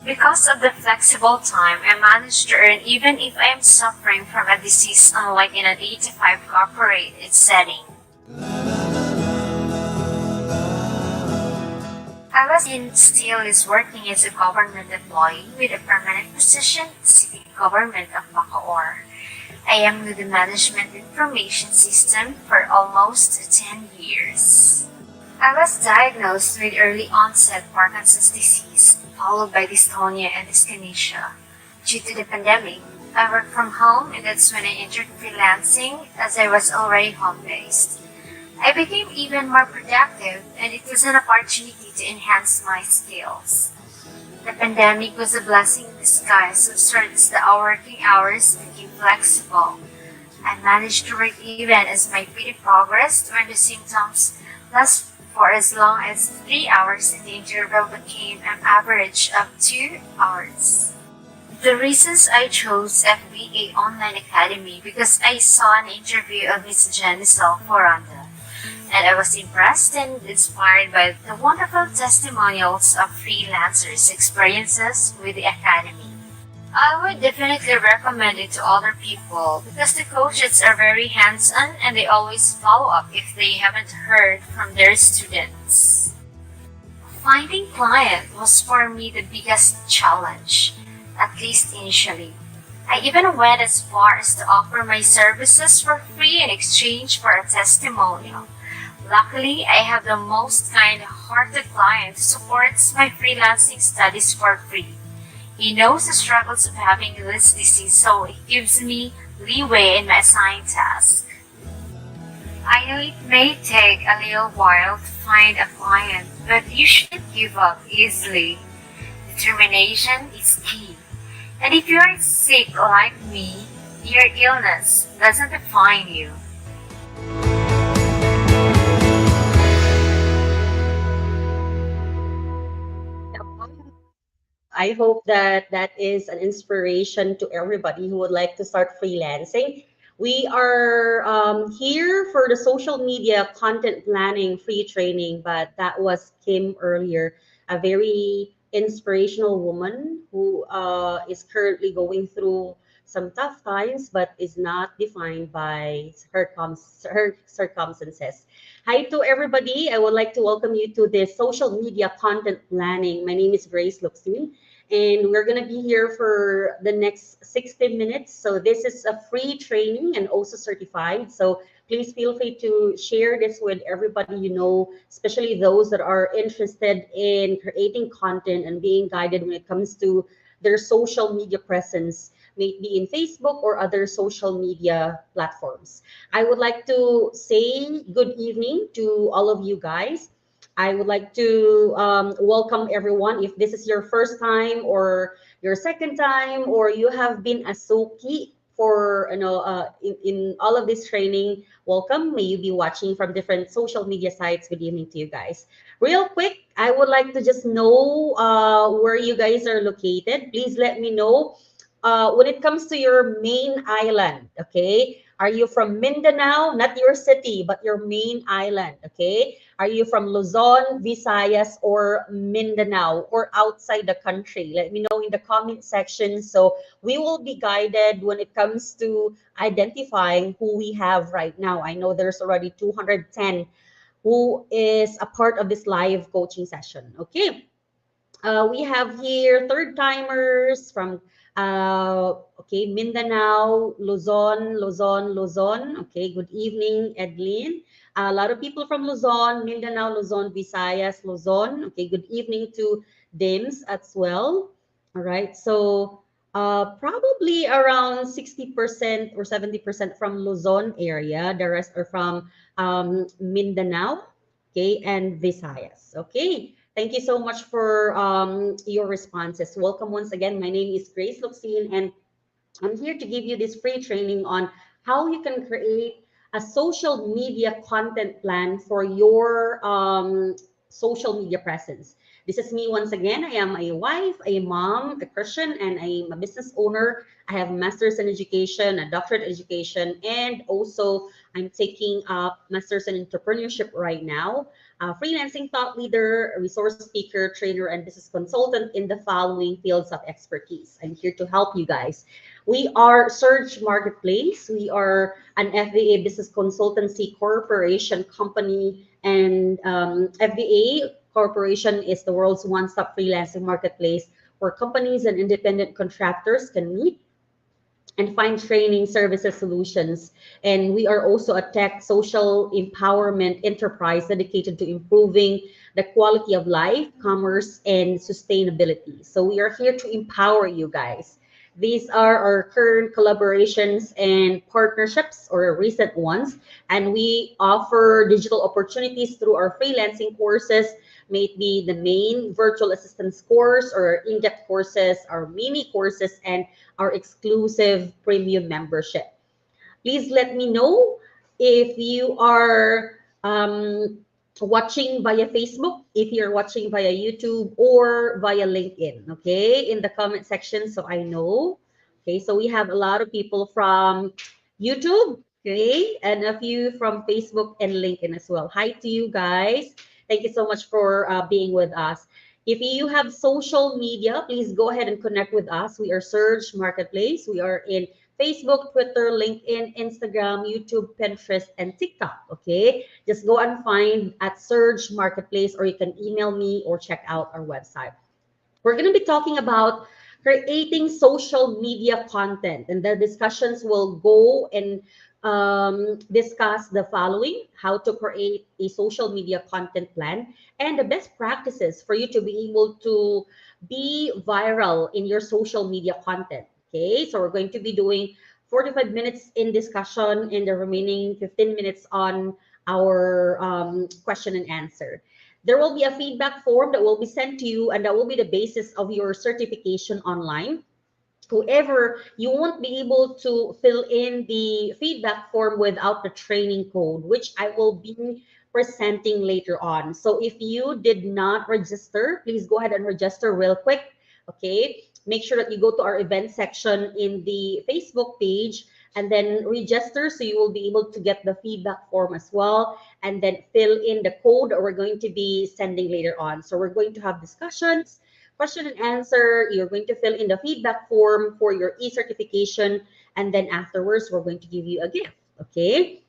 Because of the flexible time, I manage to earn even if I am suffering from a disease, unlike in an 8 to 5 corporate setting. I was in still is working as a government employee with a permanent position, City Government of Bacoor. I am with the Management Information System for almost 10 years. I was diagnosed with early onset Parkinson's disease, followed by dystonia and dyskinesia. Due to the pandemic, I worked from home and that's when I entered freelancing as I was already home based. I became even more productive and it was an opportunity to enhance my skills. The pandemic was a blessing in disguise of sorts the working hours became flexible. I managed to work even as my PT progressed when the symptoms lasted for as long as 3 hours and the interval became an average of 2 hours. The reasons I chose FBA Online Academy because I saw an interview of Miss Janisol Foranda and I was impressed and inspired by the wonderful testimonials of freelancers' experiences with the Academy. I would definitely recommend it to other people because the coaches are very hands-on and they always follow up if they haven't heard from their students. Finding client was for me the biggest challenge, at least initially. I even went as far as to offer my services for free in exchange for a testimonial. Luckily, I have the most kind-hearted client who supports my freelancing studies for free. He knows the struggles of having this disease, so he gives me leeway in my assigned task. I know it may take a little while to find a client, but you shouldn't give up easily. Determination is key. And if you are sick like me, your illness doesn't define you. I hope that that is an inspiration to everybody who would like to start freelancing. We are here for the social media content planning free training, but that was Kim earlier, a very inspirational woman who is currently going through some tough times, but is not defined by her circumstances. Hi to everybody. I would like to welcome you to this social media content planning. My name is Grace Luxin, and we're going to be here for the next 60 minutes. So this is a free training and also certified. So please feel free to share this with everybody you know, especially those that are interested in creating content and being guided when it comes to their social media presence, may it be in Facebook or other social media platforms. I would like to say good evening to all of you guys. I would like to welcome everyone. If this is your first time or your second time, or you have been a Soki for in all of this training, welcome. May you be watching from different social media sites. Good evening to you guys. Real quick, I would like to just know where you guys are located. Please let me know when it comes to your main island. Okay, are you from Mindanao, not your city, but your main island? Okay, are you from Luzon, Visayas, or Mindanao, or outside the country? Let me know in the comment section. So we will be guided when it comes to identifying who we have right now. I know there's already 210 who is a part of this live coaching session. Okay. We have here third timers from okay, Mindanao, Luzon. Okay, good evening, Edlin. A lot of people from Luzon, Mindanao, Luzon, Visayas, Luzon. Okay, good evening to Dims as well. All right, so probably around 60% or 70% from Luzon area. The rest are from Mindanao, okay, and Visayas. Okay. Thank you so much for your responses. Welcome once again. My name is Grace Luxin, and I'm here to give you this free training on how you can create a social media content plan for your social media presence. This is me once again. I am a wife, a mom, a Christian, and I'm a business owner. I have a master's in education, a doctorate in education, and also I'm taking up master's in entrepreneurship right now. freelancing thought leader, a resource speaker, trainer, and business consultant in the following fields of expertise. I'm here to help you guys. We are Surge Marketplace. We are an FBA business consultancy corporation company, and FBA Corporation is the world's one-stop freelancing marketplace where companies and independent contractors can meet and find training services solutions. And we are also a tech social empowerment enterprise dedicated to improving the quality of life, commerce, and sustainability. So we are here to empower you guys. These are our current collaborations and partnerships or recent ones. And we offer digital opportunities through our freelancing courses, may it be the main virtual assistance course or in-depth courses, our mini courses, and our exclusive premium membership. Please let me know if you are watching via Facebook, if you're watching via YouTube or via LinkedIn, okay, in the comment section so I know. Okay, so we have a lot of people from YouTube, okay, and a few from Facebook and LinkedIn as well. Hi to you guys. Thank you so much for being with us. If you have social media, please go ahead and connect with us. We are Surge Marketplace. We are in Facebook, Twitter, LinkedIn, Instagram, YouTube, Pinterest, and TikTok. Okay, just go and find at Surge Marketplace, or you can email me or check out our website. We're going to be talking about creating social media content, and the discussions will go and discuss the following: how to create a social media content plan and the best practices for you to be able to be viral in your social media content. Okay, so we're going to be doing 45 minutes in discussion and the remaining 15 minutes on our question and answer. There will be a feedback form that will be sent to you, and that will be the basis of your certification online. However, you won't be able to fill in the feedback form without the training code, which I will be presenting later on. So if you did not register, please go ahead and register real quick. Okay, make sure that you go to our event section in the Facebook page and then register so you will be able to get the feedback form as well, and then fill in the code that we're going to be sending later on. So we're going to have discussions, question and answer. You're going to fill in the feedback form for your e-certification, and then afterwards, we're going to give you a gift. Okay.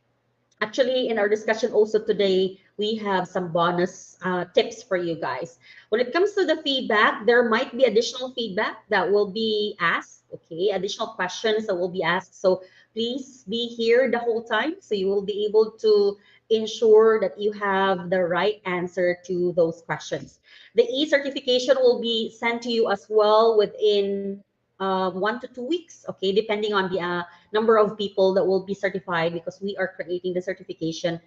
Actually, in our discussion also today, we have some bonus tips for you guys. When it comes to the feedback, there might be additional feedback that will be asked, okay, additional questions that will be asked. So please be here the whole time so you will be able to ensure that you have the right answer to those questions. The e-certification will be sent to you as well within 1 to 2 weeks, okay, depending on the number of people that will be certified, because we are creating the certification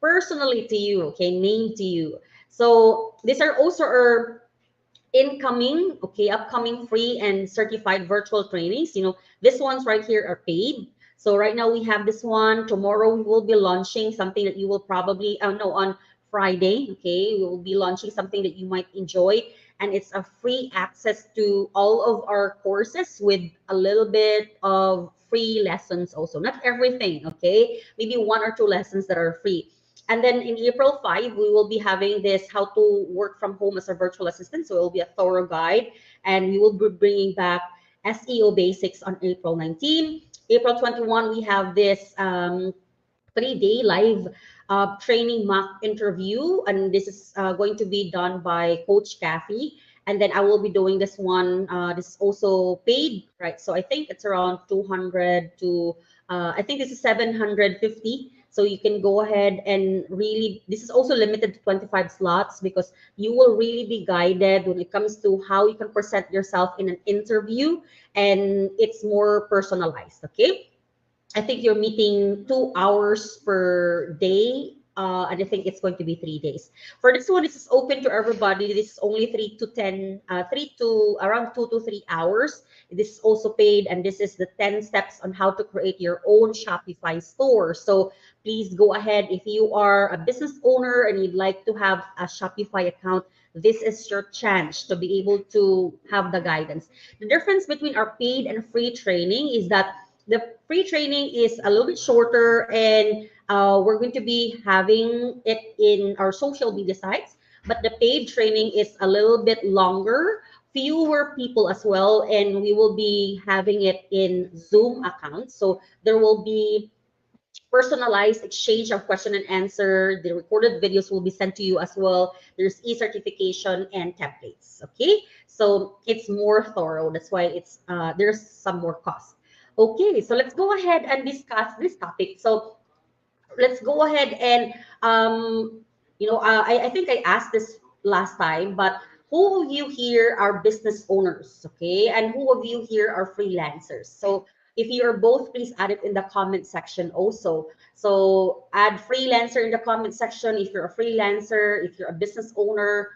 personally to you, okay, named to you. So these are also our incoming, okay, upcoming free and certified virtual trainings. This ones right here are paid. So right now we have this one. Tomorrow we will be launching something that you will probably, no, on Friday, okay, we will be launching something that you might enjoy. And it's a free access to all of our courses with a little bit of free lessons also. Not everything, okay? Maybe 1 or 2 lessons that are free. And then in April 5, we will be having this how to work from home as a virtual assistant. So it will be a thorough guide. And we will be bringing back SEO basics on April 19. April 21, we have this 3-day live training mock interview. And this is going to be done by Coach Kathy. And then I will be doing this one. This is also paid, right? So I think it's around 200 to, I think this is 750. So you can go ahead and really, this is also limited to 25 slots, because you will really be guided when it comes to how you can present yourself in an interview, and it's more personalized, okay? I think you're meeting 2 hours per day. And I think it's going to be 3 days. For this one, this is open to everybody. This is only 3 to around 2 to 3 hours. This is also paid, and this is the 10 steps on how to create your own Shopify store. So please go ahead. If you are a business owner and you'd like to have a Shopify account, this is your chance to be able to have the guidance. The difference between our paid and free training is that The free training is a little bit shorter, and we're going to be having it in our social media sites. But the paid training is a little bit longer, fewer people as well, and we will be having it in Zoom accounts. So there will be personalized exchange of question and answer. The recorded videos will be sent to you as well. There's e-certification and templates. Okay, so it's more thorough. That's why it's there's some more cost. Okay, so let's go ahead and discuss this topic. So let's go ahead and I think I asked this last time, but who of you here are business owners, okay, and who of you here are freelancers? So if you are both, please add it in the comment section also. So add freelancer in the comment section if you're a freelancer. If you're a business owner,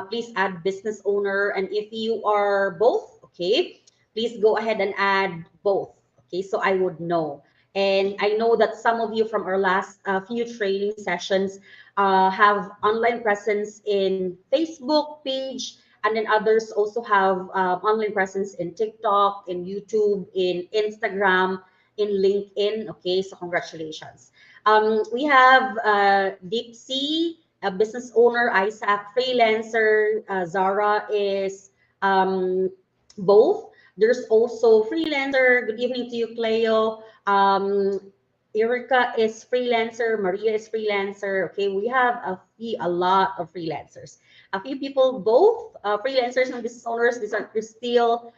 please add business owner. And if you are both, okay, please go ahead and add both, okay, so I would know. And I know that some of you from our last few training sessions have online presence in Facebook page, and then others also have online presence in TikTok, in YouTube, in Instagram, in LinkedIn. Okay, so congratulations. We have Deep Sea, a business owner, Isaac, freelancer, Zara is both. There's also freelancer. Good evening to you, Cleo. Erica is freelancer. Maria is freelancer. Okay, we have a lot of freelancers. A few people, both freelancers and business owners. These are Christelle,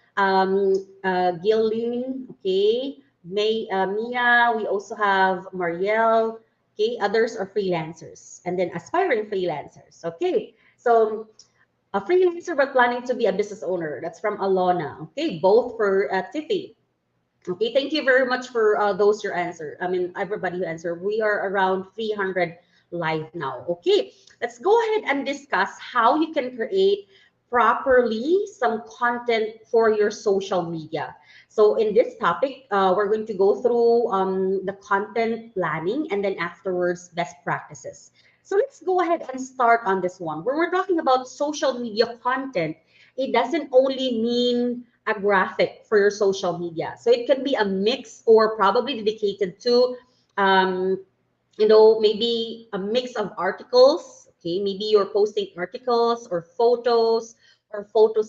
Gillian, okay, Mia. We also have Marielle. Okay, others are freelancers, and then aspiring freelancers. Okay, so a freelancer but planning to be a business owner. That's from Alona. Okay, both for Tiffy. Okay, thank you very much for those your answer. I mean, everybody who answered. We are around 300 live now. Okay, let's go ahead and discuss how you can create properly some content for your social media. So in this topic, we're going to go through the content planning and then afterwards best practices. So let's go ahead and start on this one. When we're talking about social media content, it doesn't only mean a graphic for your social media. So it can be a mix or probably dedicated to, um, maybe a mix of articles. Okay, maybe you're posting articles or photos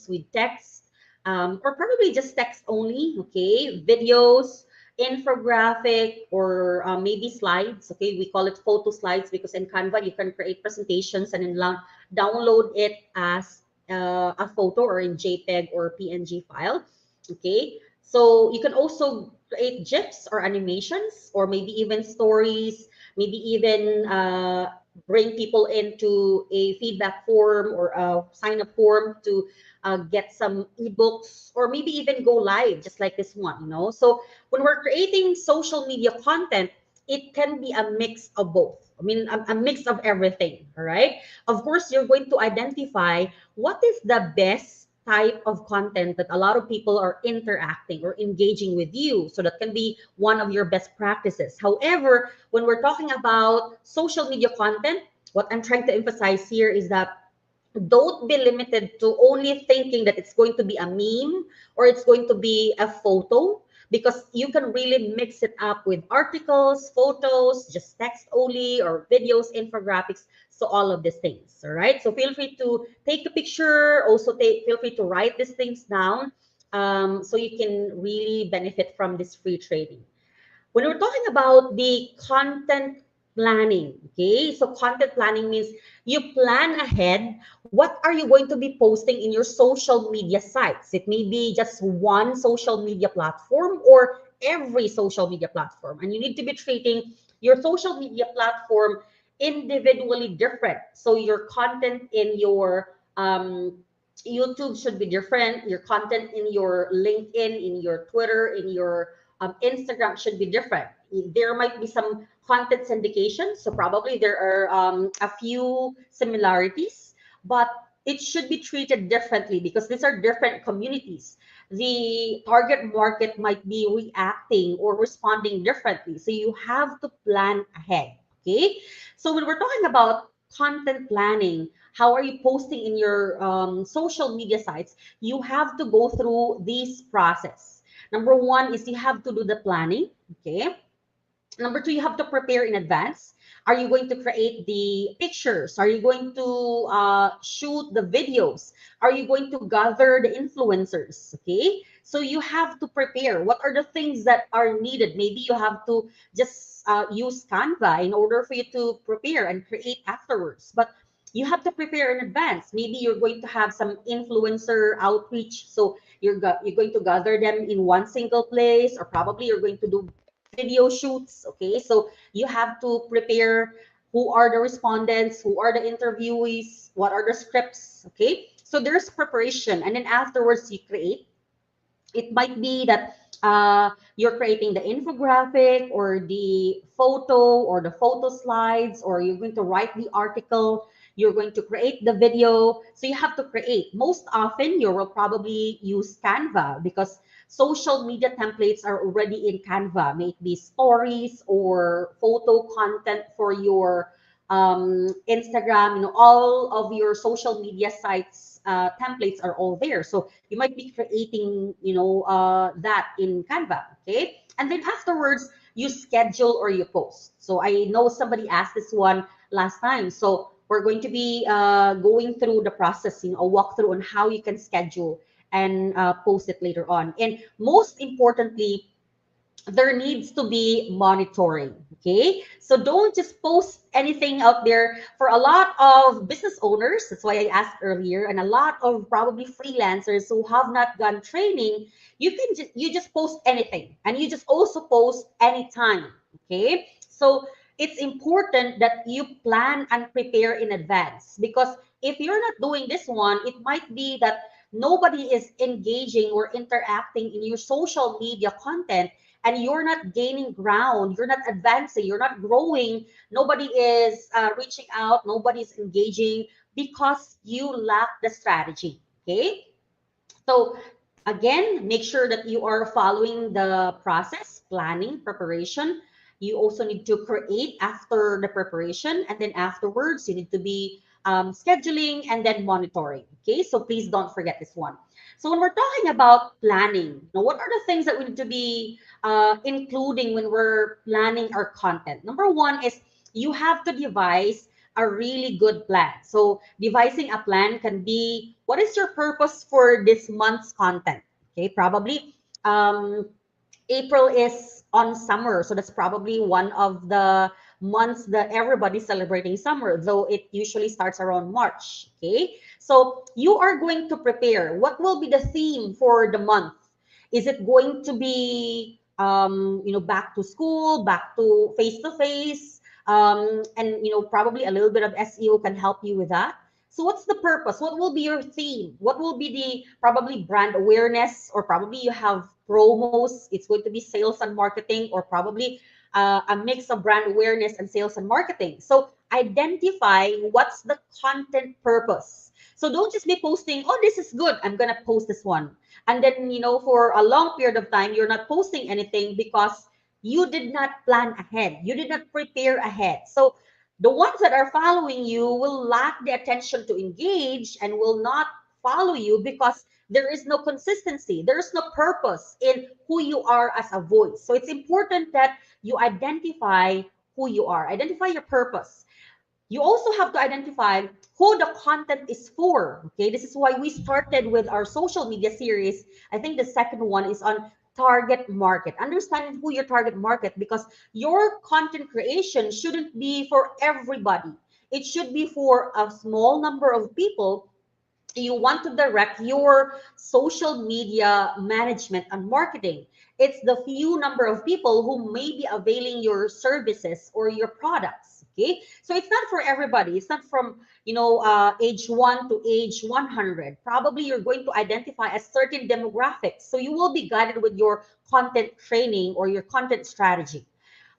with text, or probably just text only. Okay, videos, infographic, or maybe slides. Okay, we call it photo slides because in Canva you can create presentations and then download it as a photo or in JPEG or PNG file. Okay, so you can also create GIFs or animations or maybe even stories, maybe even bring people into a feedback form or a sign up form to get some ebooks or maybe even go live just like this one. So when we're creating social media content, it can be a mix of both. I mean, a mix of everything. All right, of course you're going to identify what is the best type of content that a lot of people are interacting or engaging with you. So that can be one of your best practices. However, when we're talking about social media content, what I'm trying to emphasize here is that don't be limited to only thinking that it's going to be a meme or it's going to be a photo, because you can really mix it up with articles, photos, just text only, or videos, infographics. So all of these things. All right, so feel free to take a picture, also feel free to write these things down, so you can really benefit from this free training. When we're talking about the content planning, okay, so content planning means you plan ahead what are you going to be posting in your social media sites. It may be just one social media platform or every social media platform, and you need to be treating your social media platform individually different. So your content in your YouTube should be different, your content in your LinkedIn, in your Twitter, in your Instagram should be different. There might be some content syndication, so probably there are a few similarities, but it should be treated differently because these are different communities. The target market might be reacting or responding differently, so you have to plan ahead. Okay, so when we're talking about content planning, how are you posting in your social media sites? You have to go through this process. Number one is you have to do the planning. Okay. Number two, you have to prepare in advance. Are you going to create the pictures? Are you going to shoot the videos? Are you going to gather the influencers? Okay. So you have to prepare. What are the things that are needed? Maybe you have to just use Canva in order for you to prepare and create afterwards. But you have to prepare in advance. Maybe you're going to have some influencer outreach. So you're going to gather them in one single place, or probably you're going to do video shoots. Okay, so you have to prepare who are the respondents, who are the interviewees, what are the scripts. Okay, so there's preparation, and then afterwards you create. It might be that you're creating the infographic or the photo or the photo slides, or you're going to write the article, you're going to create the video. So you have to create. Most often, you will probably use Canva because social media templates are already in Canva, may it be stories or photo content for your Instagram, all of your social media sites templates are all there. So you might be creating, that in Canva, okay? And then afterwards, you schedule or you post. So I know somebody asked this one last time. So we're going to be going through the process, a walkthrough on how you can schedule and post it later on. And most importantly, there needs to be monitoring. Okay, so don't just post anything out there. For a lot of business owners, that's why I asked earlier, and a lot of probably freelancers who have not done training, you just post anything, and you just also post anytime. Okay, so it's important that you plan and prepare in advance, because if you're not doing this one, it might be that nobody is engaging or interacting in your social media content, and you're not gaining ground, you're not advancing, you're not growing, nobody is reaching out, nobody's engaging because you lack the strategy. Okay, so again, make sure that you are following the process, planning, preparation. You also need to create after the preparation, and then afterwards, you need to be scheduling and then monitoring. Okay, so please don't forget this one. So when we're talking about planning, now what are the things that we need to be including when we're planning our content? Number one is you have to devise a really good plan. So devising a plan can be, what is your purpose for this month's content? Okay, probably April is on summer, so that's probably one of the months that everybody's celebrating summer, though it usually starts around March. Okay, so you are going to prepare. What will be the theme for the month? Is it going to be, back to school, back to face to face, and probably a little bit of SEO can help you with that. So what's the purpose? What will be your theme? What will be the probably brand awareness, or probably you have promos? It's going to be sales and marketing, or probably a mix of brand awareness and sales and marketing. So identify what's the content purpose. So don't just be posting, oh, this is good, I'm gonna post this one. And then, for a long period of time, you're not posting anything because you did not plan ahead. You did not prepare ahead. So the ones that are following you will lack the attention to engage and will not follow you because there is no consistency. There is no purpose in who you are as a voice. So it's important that you identify who you are, identify your purpose. You also have to identify who the content is for. Okay, this is why we started with our social media series. I think the second one is on target market, understanding who your target market, because your content creation shouldn't be for everybody. It should be for a small number of people. You want to direct your social media management and marketing. It's the few number of people who may be availing your services or your products. Okay, so it's not for everybody. It's not from age 1 to age 100. Probably you're going to identify a certain demographic, so you will be guided with your content training or your content strategy.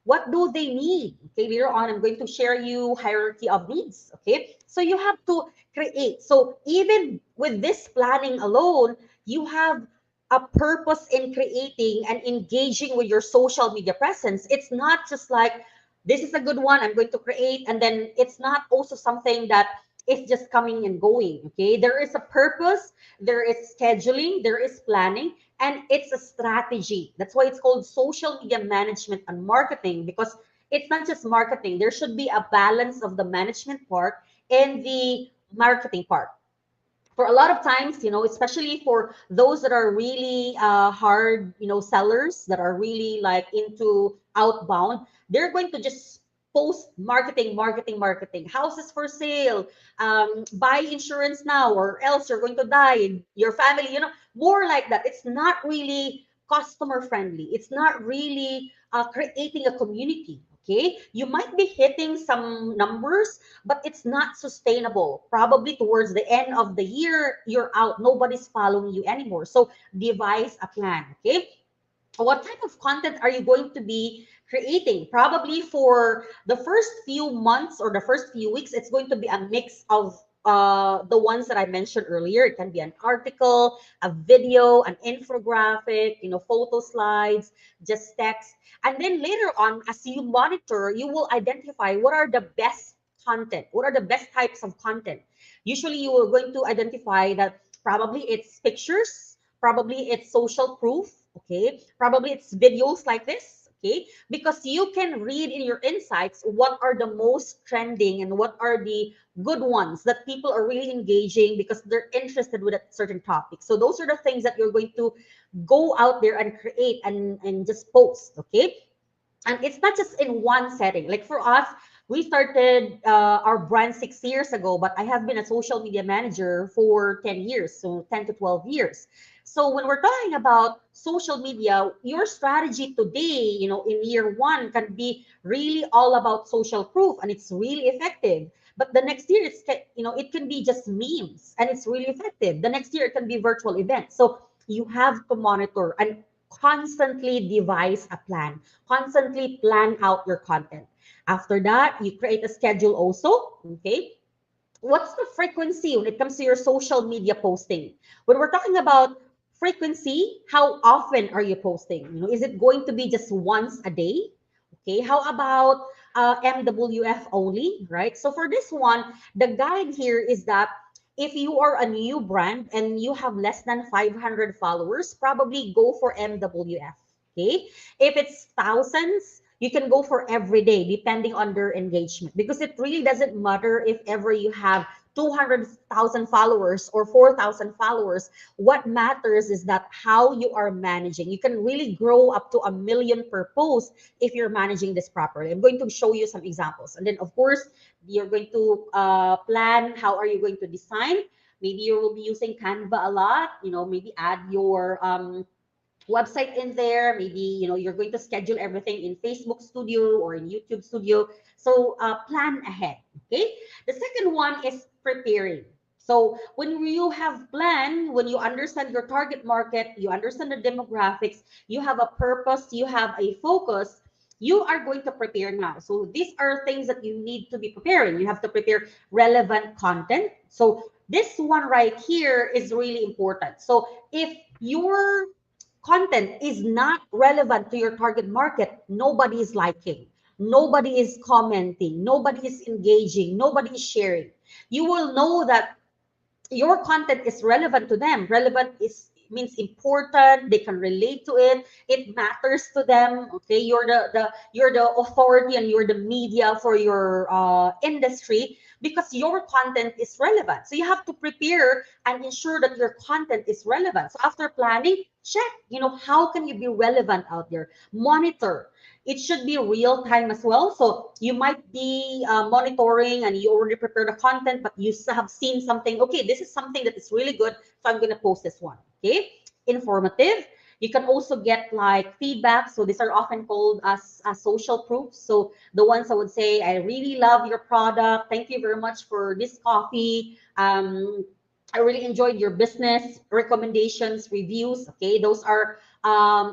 What do they need? Okay, later on, I'm going to share you hierarchy of needs. Okay, so you have to create. So even with this planning alone, you have a purpose in creating and engaging with your social media presence. It's not just like, this is a good one, I'm going to create, and then it's not also something that is just coming and going. Okay, there is a purpose, there is scheduling, there is planning, and it's a strategy. That's why it's called social media management and marketing, because it's not just marketing. There should be a balance of the management part and the marketing part. For a lot of times, especially for those that are really hard, sellers that are really like into outbound, they're going to just post marketing, marketing, marketing. Houses for sale, buy insurance now, or else you're going to die. Your family, more like that. It's not really customer friendly. It's not really creating a community. Okay, you might be hitting some numbers, but it's not sustainable. Probably towards the end of the year, you're out. Nobody's following you anymore. So devise a plan. Okay. What type of content are you going to be creating? Probably for the first few months or the first few weeks, it's going to be a mix of the ones that I mentioned earlier. It can be an article, a video, an infographic, photo slides, just text. And then later on, as you monitor, you will identify what are the best content, what are the best types of content. Usually, you are going to identify that probably it's pictures, probably it's social proof, okay, probably it's videos like this, okay, because you can read in your insights what are the most trending and what are the good ones that people are really engaging because they're interested with a certain topic. So those are the things that you're going to go out there and create and just post, okay. And it's not just in one setting. Like for us, we started our brand 6 years ago, but I have been a social media manager for 10 years, so 10 to 12 years. So when we're talking about social media, your strategy today, in year one can be really all about social proof and it's really effective. But the next year, it can be just memes and it's really effective. The next year, it can be virtual events. So you have to monitor and constantly devise a plan, constantly plan out your content. After that, you create a schedule also. Okay. What's the frequency when it comes to your social media posting? When we're talking about frequency, how often are you posting? Is it going to be just once a day? Okay, how about MWF only, right? So for this one, the guide here is that if you are a new brand and you have less than 500 followers, probably go for MWF. Okay, if it's thousands, you can go for every day depending on their engagement, because it really doesn't matter if ever you have 200,000 followers or 4,000 followers. What matters is that how you are managing. You can really grow up to 1 million per post if you're managing this properly. I'm going to show you some examples. And then, of course, you're going to plan how are you going to design. Maybe you will be using Canva a lot, maybe add your website in there. Maybe you're going to schedule everything in Facebook Studio or in YouTube Studio. So plan ahead. Okay. The second one is preparing. So when you have plan, when you understand your target market, you understand the demographics, you have a purpose, you have a focus, you are going to prepare now. So these are things that you need to be preparing. You have to prepare relevant content. So this one right here is really important. So if your content is not relevant to your target market, nobody is liking, nobody is commenting, nobody is engaging, nobody is sharing. You will know that your content is relevant to them. Relevant is means important. They can relate to it. It matters to them. Okay, you're the authority and you're the media for your industry because your content is relevant. So you have to prepare and ensure that your content is relevant. So after planning, check. How can you be relevant out there? Monitor. It should be real time as well. So you might be monitoring and you already prepared the content, but you have seen something. Okay, this is something that is really good, so I'm gonna post this one. Okay, informative. You can also get like feedback. So these are often called as social proofs. So the ones I would say, I really love your product. Thank you very much for this coffee. I really enjoyed your business recommendations, reviews. Okay, those are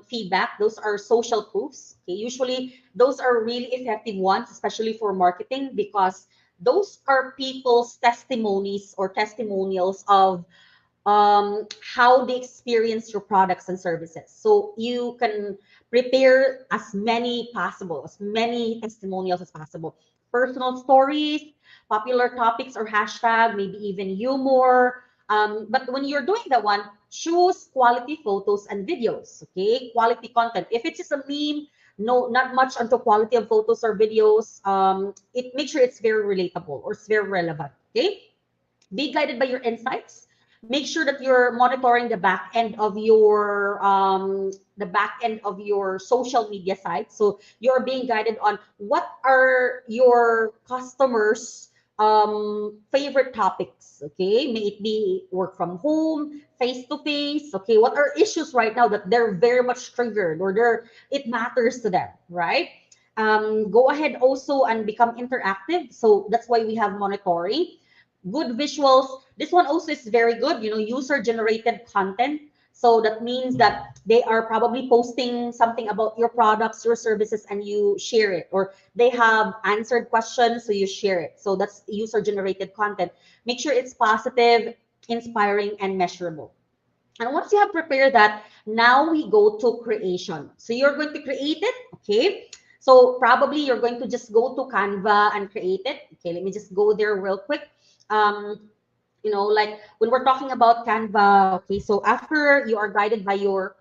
feedback. Those are social proofs. Okay, usually those are really effective ones, especially for marketing, because those are people's testimonies or testimonials of how they experience your products and services. So you can prepare as many possible, as many testimonials as possible. personal stories, popular topics or hashtag, maybe even humor. But when you're doing that one, choose quality photos and videos, okay? Quality content. If it's just a meme, no, not much onto quality of photos or videos. It make sure it's very relatable or it's very relevant, okay? Be guided by your insights. Make sure that you're monitoring the back end of your social media site. So you're being guided on what are your customers favorite topics. Okay, may it be work from home, face to face. Okay, what are issues right now that they're very much triggered or they're it matters to them, right? Go ahead also and become interactive. So that's why we have monitoring. Good visuals. This one also is very good, user generated content. So that means that they are probably posting something about your products, your services, and you share it, or they have answered questions, so you share it. So that's user generated content. Make sure it's positive, inspiring, and measurable. And once you have prepared that, now we go to creation. So you're going to create it, okay? So probably you're going to just go to Canva and create it. Okay, let me just go there real quick. Um, like when we're talking about Canva, okay, so after you are guided by your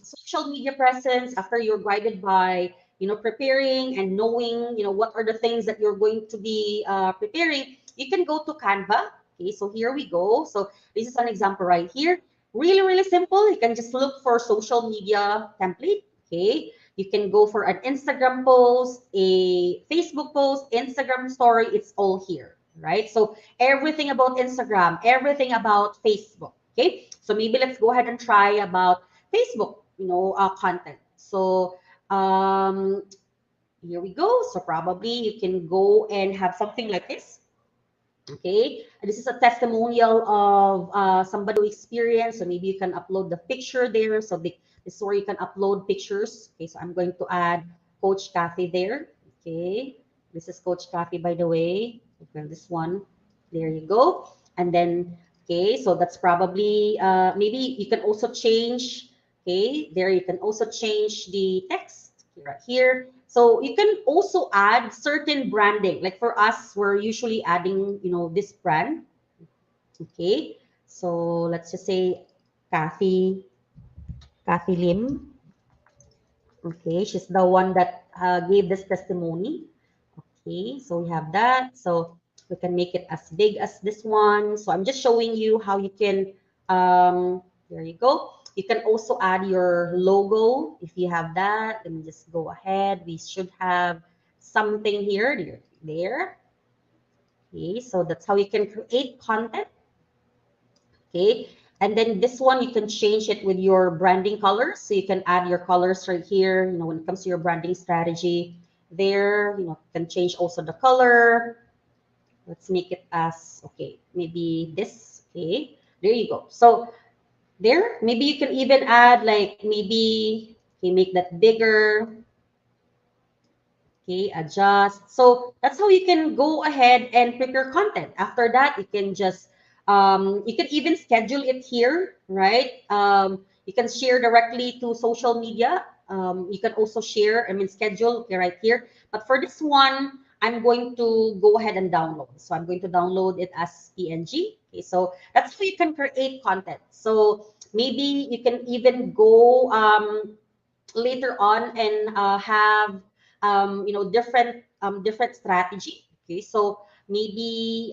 social media presence, after you're guided by, preparing and knowing, what are the things that you're going to be preparing, you can go to Canva. Okay, so here we go. So this is an example right here. Really, really simple. You can just look for social media template. Okay, you can go for an Instagram post, a Facebook post, Instagram story. It's all here, right? So everything about Instagram, everything about Facebook. Okay, so maybe let's go ahead and try about Facebook, content. So here we go. So probably you can go and have something like this. Okay, and this is a testimonial of somebody who experienced. So maybe you can upload the picture there. So this is where you can upload pictures. Okay, so I'm going to add Coach Kathy there. Okay, this is Coach Kathy, by the way. Okay, this one. There you go. And then, okay, so that's probably maybe you can also change. Okay, there you can also change the text right here. So you can also add certain branding. Like for us, we're usually adding, this brand. Okay. So let's just say Kathy, Kathy Lim. Okay. She's the one that gave this testimony. Okay. So we have that. So we can make it as big as this one. So I'm just showing you how you can, there you go. You can also add your logo if you have that. Let me just go ahead. We should have something here. There. Okay, so that's how you can create content. Okay, and then this one you can change it with your branding colors. So you can add your colors right here. When it comes to your branding strategy, there, you can change also the color. Let's make it as okay, maybe this. Okay, there you go. So there, maybe you can even add like maybe okay, make that bigger. Okay, adjust. So that's how you can go ahead and prepare content. After that, you can just you can even schedule it here, right? You can share directly to social media. You can also share, schedule okay, right here. But for this one, I'm going to go ahead and download. So I'm going to download it as PNG. Okay, so that's how you can create content. So maybe you can even go later on and have different strategy. Okay, so maybe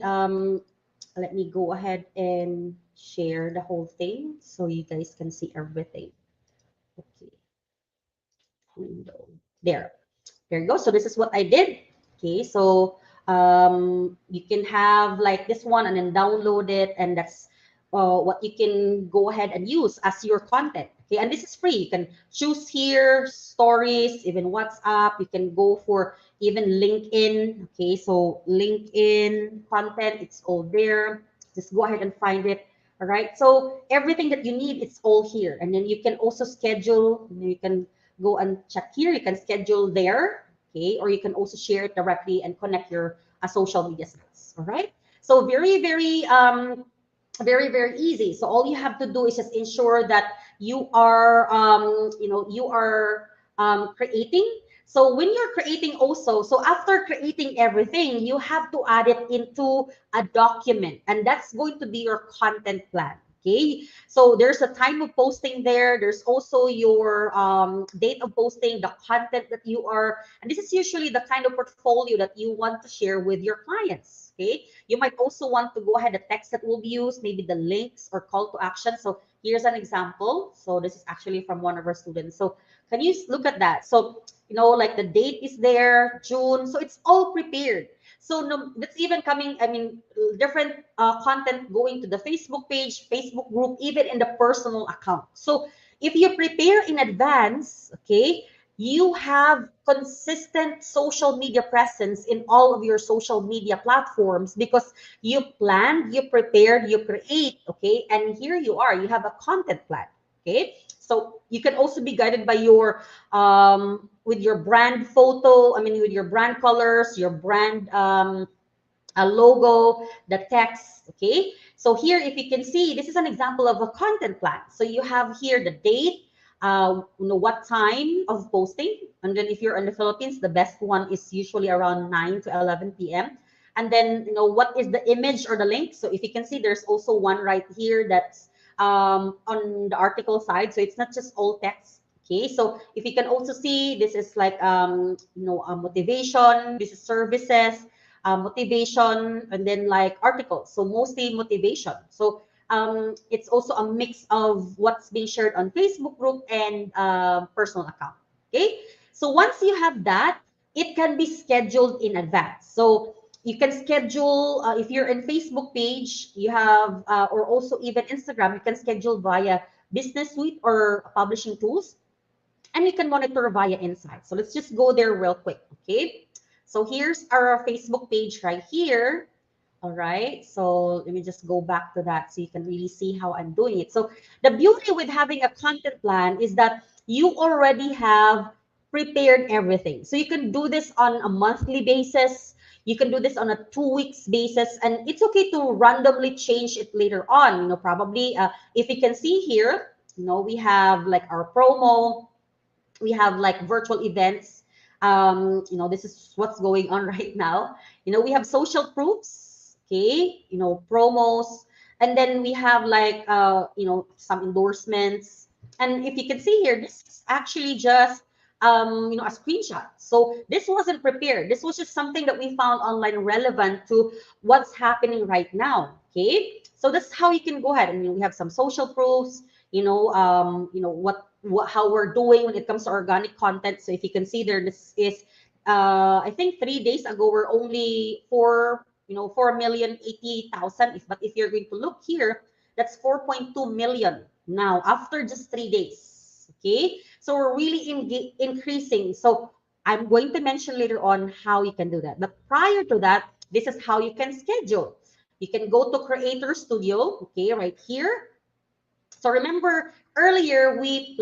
let me go ahead and share the whole thing so you guys can see everything. Okay, window there. There you go. So this is what I did. Okay, so you can have like this one and then download it, and that's what you can go ahead and use as your content. Okay, and this is free. You can choose here stories, even WhatsApp. You can go for even LinkedIn. Okay, so LinkedIn content, it's all there. Just go ahead and find it. All right. So everything that you need, it's all here. And then you can also schedule. You can go and check here. You can schedule there, okay, or you can also share it directly and connect your social media sites. All right. So very, very, very, very easy. So all you have to do is just ensure that you are, creating. So when you're creating also, so after creating everything, you have to add it into a document, and that's going to be your content plan. Okay, so there's a time of posting there. There's also your date of posting, the content that you are, and this is usually the kind of portfolio that you want to share with your clients. Okay, you might also want to go ahead the text that will be used, maybe the links or call to action. So here's an example. So this is actually from one of our students. So can you look at that? So like the date is there, June. So it's all prepared. So no, that's even coming, I mean, different content going to the Facebook page, Facebook group, even in the personal account. So if you prepare in advance, okay, you have consistent social media presence in all of your social media platforms because you planned, you prepared, you create, okay, and here you are, you have a content plan, okay. So you can also be guided by your with your brand photo, I mean with your brand colors, your brand a logo, the text, okay? So here, if you can see, this is an example of a content plan. So you have here the date, what time of posting, and then if you're in the Philippines, the best one is usually around 9 to 11 p.m. And then, what is the image or the link? So if you can see, there's also one right here that's on the article side. So it's not just all text. Okay, so if you can also see, this is like motivation. This is services, motivation, and then like articles. So mostly motivation. So it's also a mix of what's being shared on Facebook group and personal account. Okay. So once you have that, it can be scheduled in advance. So you can schedule if you're in Facebook page, you have or also even Instagram, you can schedule via Business Suite or publishing tools, and you can monitor via Insights. So let's just go there real quick, okay? So here's our Facebook page right here. All right, so let me just go back to that so you can really see how I'm doing it. So the beauty with having a content plan is that you already have prepared everything. So you can do this on a monthly basis. You can do this on a 2 weeks basis, and it's okay to randomly change it later on. Probably if you can see here, we have like our promo, we have like virtual events. This is what's going on right now. We have social proofs, okay, promos, and then we have like some endorsements. And if you can see here, this is actually just a screenshot. So this wasn't prepared. This was just something that we found online relevant to what's happening right now. Okay, so that's how you can go ahead. I mean, we have some social proofs, what how we're doing when it comes to organic content. So if you can see there, this is I think 3 days ago we're only 4,080,000. But if you're going to look here, that's 4.2 million now after just 3 days. Okay, so we're really increasing. So I'm going to mention later on how you can do that. But prior to that, this is how you can schedule. You can go to Creator Studio, okay, right here. So remember earlier we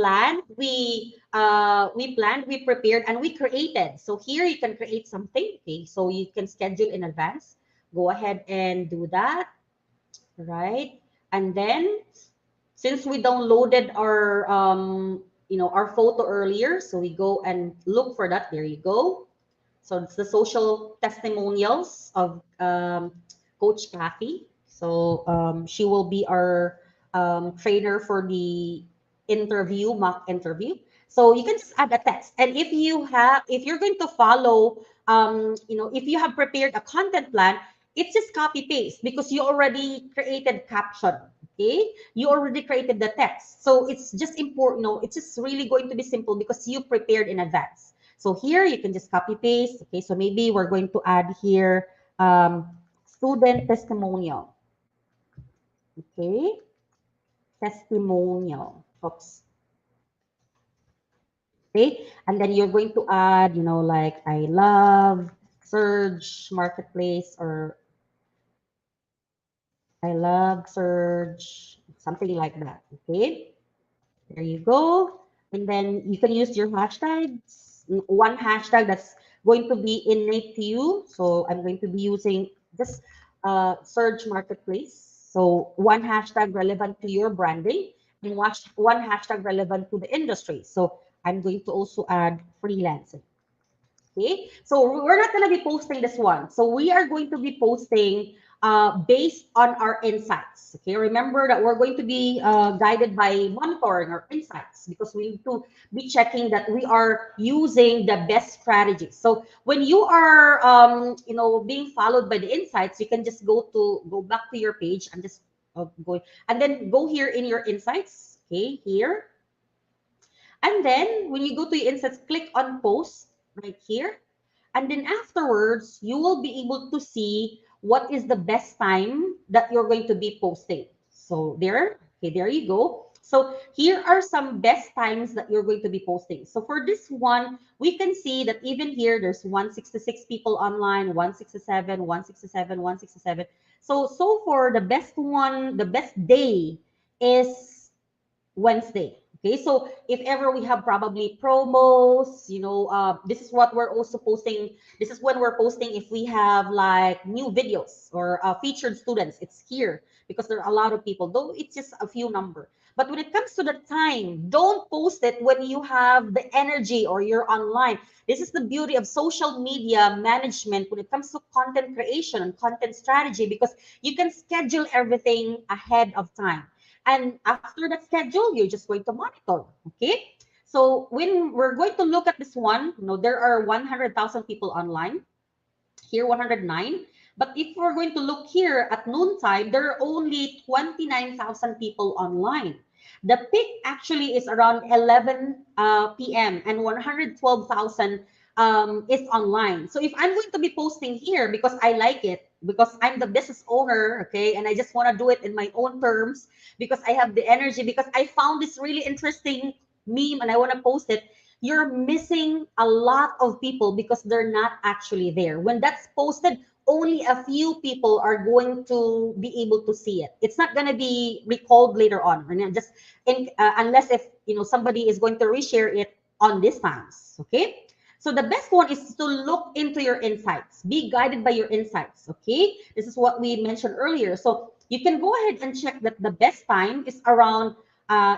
prepared, and we created. So here you can create something. Okay, so you can schedule in advance. Go ahead and do that, right? And then since we downloaded our photo earlier, so we go and look for that. There you go. So it's the social testimonials of Coach Kathy. So she will be our trainer for the mock interview. So you can just add a text. And if you're going to follow, if you have prepared a content plan, it's just copy paste because you already created caption. Okay, you already created the text. So it's just important. It's just really going to be simple because you prepared in advance. So here you can just copy paste. Okay, so maybe we're going to add here student testimonial. Okay, testimonial. Oops. Okay, and then you're going to add, like I love Surge Marketplace, or I love Surge, something like that. Okay, there you go. And then you can use your hashtags. One hashtag that's going to be innate to you. So I'm going to be using this Surge Marketplace. So one hashtag relevant to your branding, and one hashtag relevant to the industry. So I'm going to also add freelancing. Okay, so we're not going to be posting this one. So we are going to be posting based on our insights. Okay, remember that we're going to be guided by monitoring our insights because we need to be checking that we are using the best strategies. So when you are, being followed by the insights, you can just go back to your page and just go and then go here in your insights. Okay, here. And then when you go to your insights, click on post right here. And then afterwards, you will be able to see what is the best time that you're going to be posting. So there, okay, there you go. So here are some best times that you're going to be posting. So for this one, we can see that even here, there's 166 people online, 167, 167, 167. So for the best one, the best day is Wednesday. Okay, so if ever we have probably promos, this is what we're also posting. This is when we're posting if we have like new videos or featured students. It's here because there are a lot of people, though it's just a few number. But when it comes to the time, don't post it when you have the energy or you're online. This is the beauty of social media management when it comes to content creation and content strategy because you can schedule everything ahead of time. And after that schedule, you're just going to monitor. Okay. So when we're going to look at this one, there are 100,000 people online. Here, 109. But if we're going to look here at noontime, there are only 29,000 people online. The peak actually is around 11 p.m. and 112,000 is online. So if I'm going to be posting here because I like it, because I'm the business owner, okay, and I just want to do it in my own terms because I have the energy, because I found this really interesting meme and I want to post it, you're missing a lot of people because they're not actually there. When that's posted, only a few people are going to be able to see it. It's not going to be recalled later on, and just unless if somebody is going to reshare it on these times. Okay. So the best one is to look into your insights. Be guided by your insights. Okay. This is what we mentioned earlier. So you can go ahead and check that the best time is around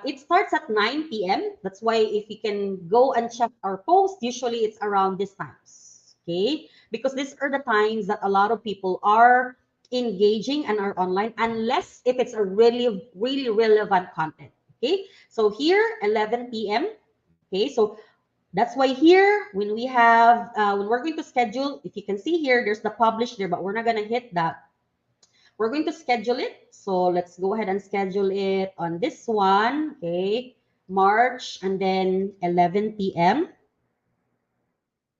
it starts at 9 p.m. That's why if you can go and check our post, usually it's around these times. Okay? Because these are the times that a lot of people are engaging and are online, unless if it's a really, really relevant content. Okay? So here, 11 p.m. Okay? So that's why here, when we have, when we're going to schedule, if you can see here, there's the publish there, but we're not going to hit that. We're going to schedule it. So let's go ahead and schedule it on this one. Okay. March and then 11 p.m.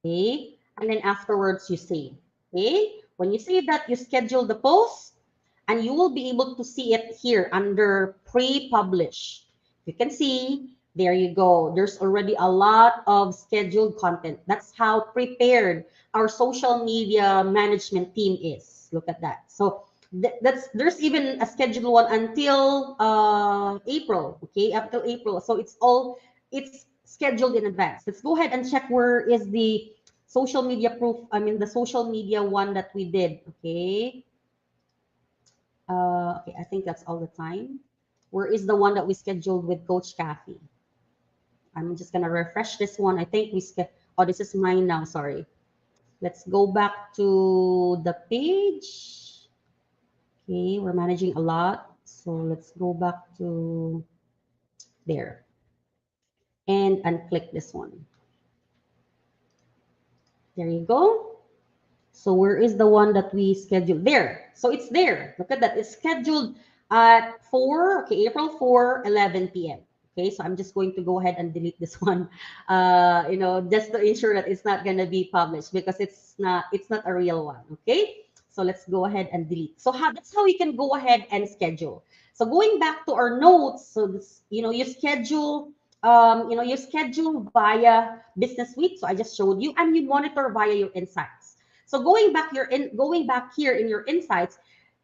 Okay. And then afterwards you save. Okay. When you save that, you schedule the post and you will be able to see it here under pre-publish. You can see, there you go. There's already a lot of scheduled content. That's how prepared our social media management team is. Look at that. So there's even a scheduled one until April. Okay, up till April. So it's scheduled in advance. Let's go ahead and check where is the social media proof. I mean the social media one that we did. Okay. Okay, I think that's all the time. Where is the one that we scheduled with Coach Kathy? I'm just gonna refresh this one. I think oh, this is mine now, sorry. Let's go back to the page. Okay, we're managing a lot. So let's go back to there and unclick this one. There you go. So where is the one that we scheduled? There. So it's there. Look at that. It's scheduled at 4, okay, April 4, 11 p.m. Okay, so I'm just going to go ahead and delete this one, just to ensure that it's not going to be published because it's not a real one. Okay, so let's go ahead and delete. So that's how we can go ahead and schedule. So going back to our notes, so this, you schedule via Business Suite. So I just showed you, and you monitor via your insights. So going back here in your insights,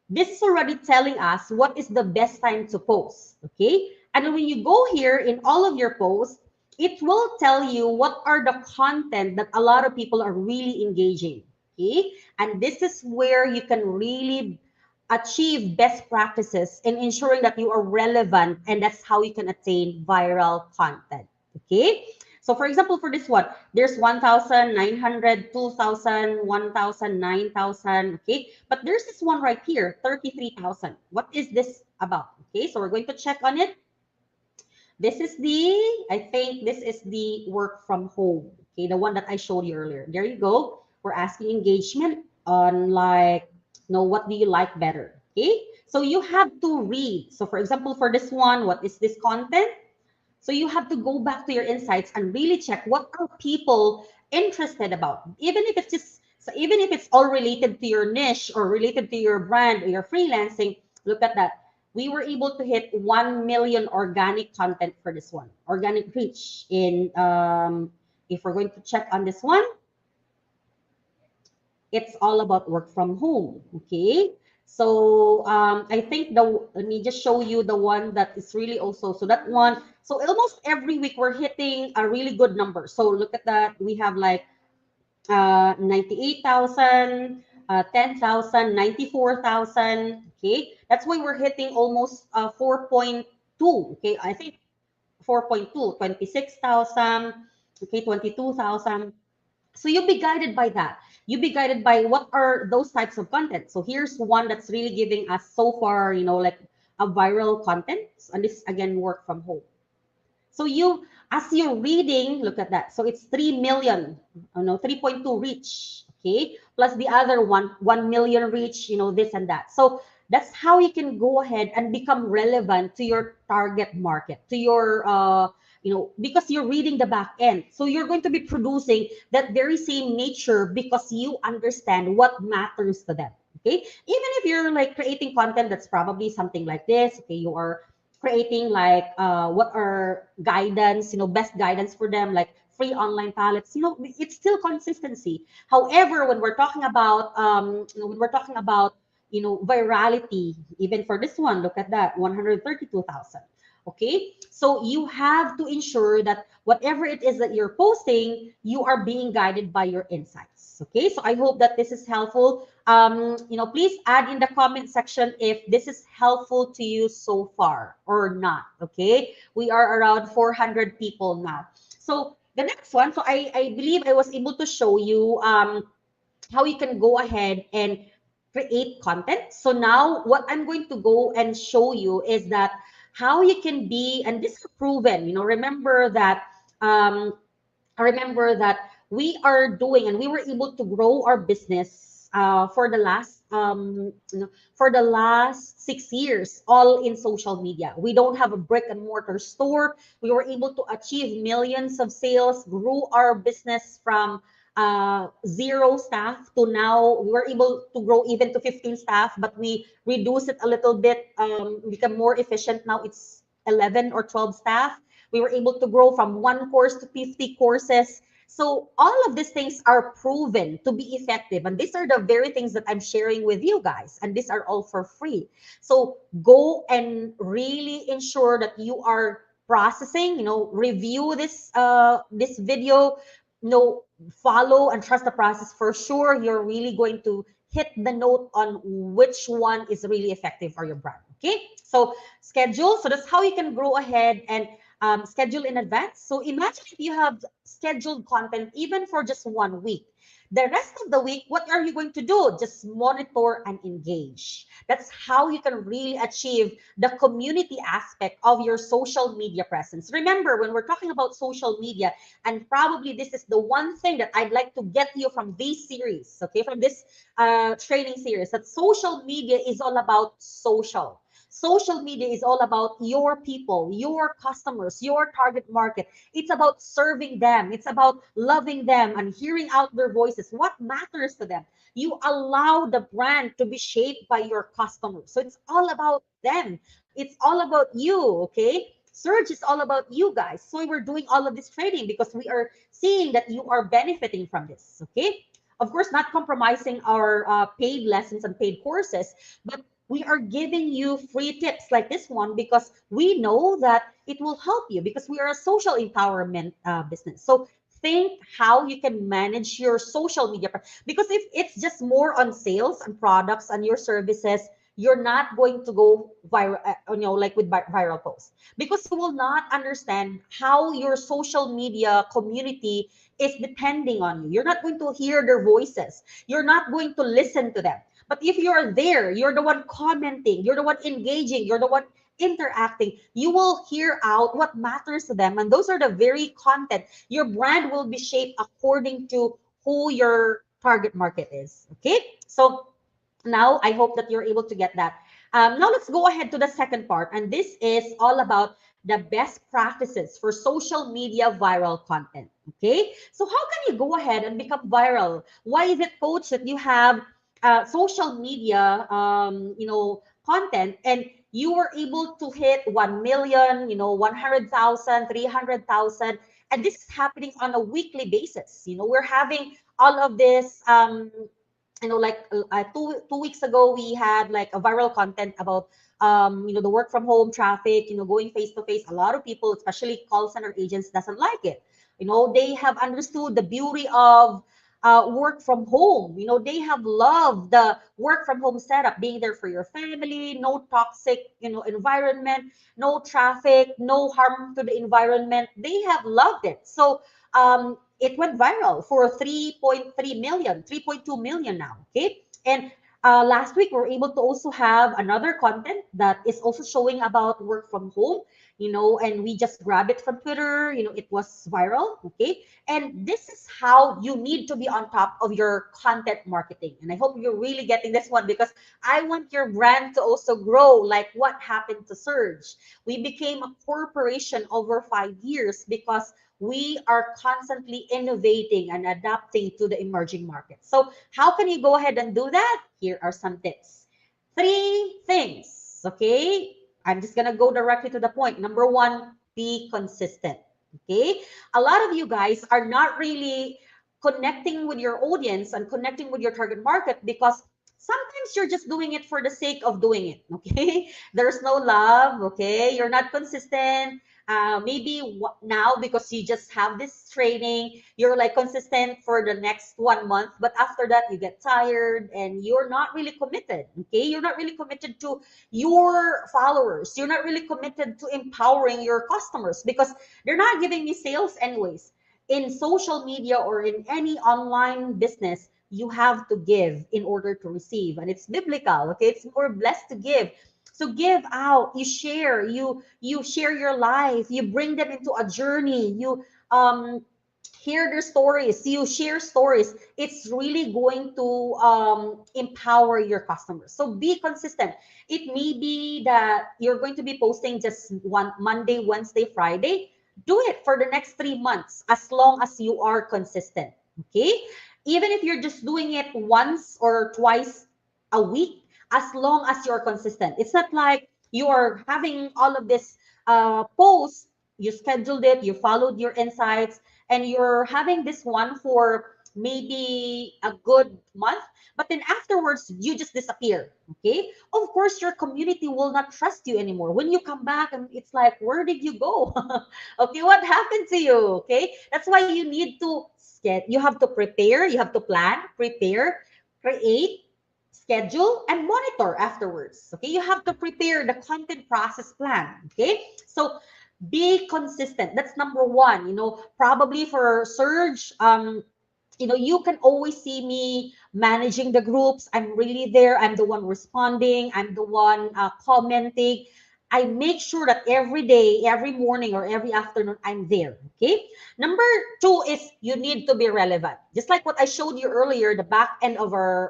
this is already telling us what is the best time to post. Okay. And when you go here in all of your posts, it will tell you what are the content that a lot of people are really engaging. Okay. And this is where you can really achieve best practices in ensuring that you are relevant, and that's how you can attain viral content. Okay. So for example, for this one, there's 1,900, 2,000, 1,000, 9,000. Okay. But there's this one right here, 33,000. What is this about? Okay. So we're going to check on it. This is the, I think this is the work from home. Okay. The one that I showed you earlier. There you go. We're asking engagement on like, what do you like better? Okay. So you have to read. So for example, for this one, what is this content? So you have to go back to your insights and really check what are people interested about. Even if it's just, so even if it's all related to your niche or related to your brand or your freelancing, look at that. We were able to hit 1 million organic content for this one, organic reach. In if we're going to check on this one, it's all about work from home. Okay. So I think let me just show you the one that is really also, so that one, so almost every week we're hitting a really good number. So look at that. We have like 98,000, 10,000, 94,000. Okay. That's why we're hitting almost 4.2. Okay. I think 4.2, 26,000. Okay. 22,000. So you'll be guided by that. You'll be guided by what are those types of content. So here's one that's really giving us so far, like a viral content. And this again, work from home. So as you're reading, look at that. So it's 3 million, 3.2 reach, okay? Plus the other 1 million reach, this and that. So that's how you can go ahead and become relevant to your target market, to your, because you're reading the back end. So you're going to be producing that very same nature because you understand what matters to them, okay? Even if you're like creating content that's probably something like this, okay, you are creating like what are guidance, best guidance for them, like free online palettes, it's still consistency. However, when we're talking about virality, even for this one, look at that, 132,000. Okay, so you have to ensure that whatever it is that you're posting, you are being guided by your insights. Okay, so I hope that this is helpful. Please add in the comment section if this is helpful to you so far or not. Okay, we are around 400 people now. So the next one, so I believe I was able to show you how you can go ahead and create content. So now what I'm going to go and show you is that how you can be, and this is proven, um, remember that we are doing and we were able to grow our business for the last 6 years, all in social media. We don't have a brick and mortar store. We were able to achieve millions of sales, grew our business from zero staff to now we were able to grow even to 15 staff, but we reduced it a little bit, become more efficient. Now it's 11 or 12 staff. We were able to grow from one course to 50 courses. So all of these things are proven to be effective. And these are the very things that I'm sharing with you guys. And these are all for free. So go and really ensure that you are processing, review this video, follow and trust the process. For sure, you're really going to hit the note on which one is really effective for your brand. Okay. So schedule. So that's how you can go ahead and schedule in advance. So imagine if you have scheduled content even for just 1 week. The rest of the week, what are you going to do? Just monitor and engage. That's how you can really achieve the community aspect of your social media presence. Remember, when we're talking about social media, and probably this is the one thing that I'd like to get you from this series, okay, from this training series, that social media is all about social. Social media is all about your people, your customers, your target market. It's about serving them. It's about loving them and hearing out their voices. What matters to them? You allow the brand to be shaped by your customers. So it's all about them. It's all about you, okay? Surge is all about you guys. So we're doing all of this training because we are seeing that you are benefiting from this, okay? Of course, not compromising our paid lessons and paid courses, but we are giving you free tips like this one because we know that it will help you because we are a social empowerment business. So think how you can manage your social media because if it's just more on sales and products and your services, you're not going to go viral, like with viral posts, because you will not understand how your social media community is depending on you. You're not going to hear their voices. You're not going to listen to them. But if you're there, you're the one commenting, you're the one engaging, you're the one interacting, you will hear out what matters to them. And those are the very content. Your brand will be shaped according to who your target market is. Okay. So now I hope that you're able to get that. Now let's go ahead to the second part. And this is all about the best practices for social media viral content. Okay. So how can you go ahead and become viral? Why is it, coach, that you have social media, content, and you were able to hit 1 million, 100,000, 300,000, and this is happening on a weekly basis. We're having all of this, like 2 weeks ago, we had like a viral content about the work from home traffic, going face to face. A lot of people, especially call center agents, doesn't like it. They have understood the beauty of work from home. They have loved the work from home setup, being there for your family, no toxic, environment, no traffic, no harm to the environment. They have loved it. So it went viral for 3.3 million, 3.2 million now. Okay. And last week, we were able to also have another content that is also showing about work from home, and we just grab it from Twitter. It was viral. Okay. And this is how you need to be on top of your content marketing. And I hope you're really getting this one, because I want your brand to also grow like what happened to Surge. We became a corporation over 5 years because we are constantly innovating and adapting to the emerging market. So how can you go ahead and do that? Here are some tips. Three things, okay? I'm just going to go directly to the point. Number one, be consistent, okay? A lot of you guys are not really connecting with your audience and connecting with your target market because sometimes you're just doing it for the sake of doing it, okay? There's no love, okay? You're not consistent. Maybe now, because you just have this training, you're like consistent for the next 1 month, but after that you get tired and you're not really committed. Okay, you're not really committed to your followers, you're not really committed to empowering your customers because they're not giving me sales anyways. In social media or in any online business, you have to give in order to receive, and it's biblical. Okay, it's more blessed to give. So give out, you share, you share your life, you bring them into a journey, you hear their stories, you share stories. It's really going to empower your customers. So be consistent. It may be that you're going to be posting just one Monday, Wednesday, Friday. Do it for the next 3 months as long as you are consistent. Okay, even if you're just doing it once or twice a week, as long as you're consistent. It's not like you are having all of this posts, you scheduled it, you followed your insights, and you're having this one for maybe a good month, but then afterwards you just disappear. Okay, of course your community will not trust you anymore when you come back, and it's like, where did you go? Okay, what happened to you? Okay, that's why you need to get, you have to prepare, you have to plan, prepare, create, schedule, and monitor afterwards. Okay, you have to prepare the content process plan. Okay, so be consistent. That's number one. Probably for Surge, you can always see me managing the groups. I'm really there. I'm the one responding. I'm the one commenting. I make sure that every day, every morning, or every afternoon, I'm there. Okay. Number two is you need to be relevant. Just like what I showed you earlier, the back end of our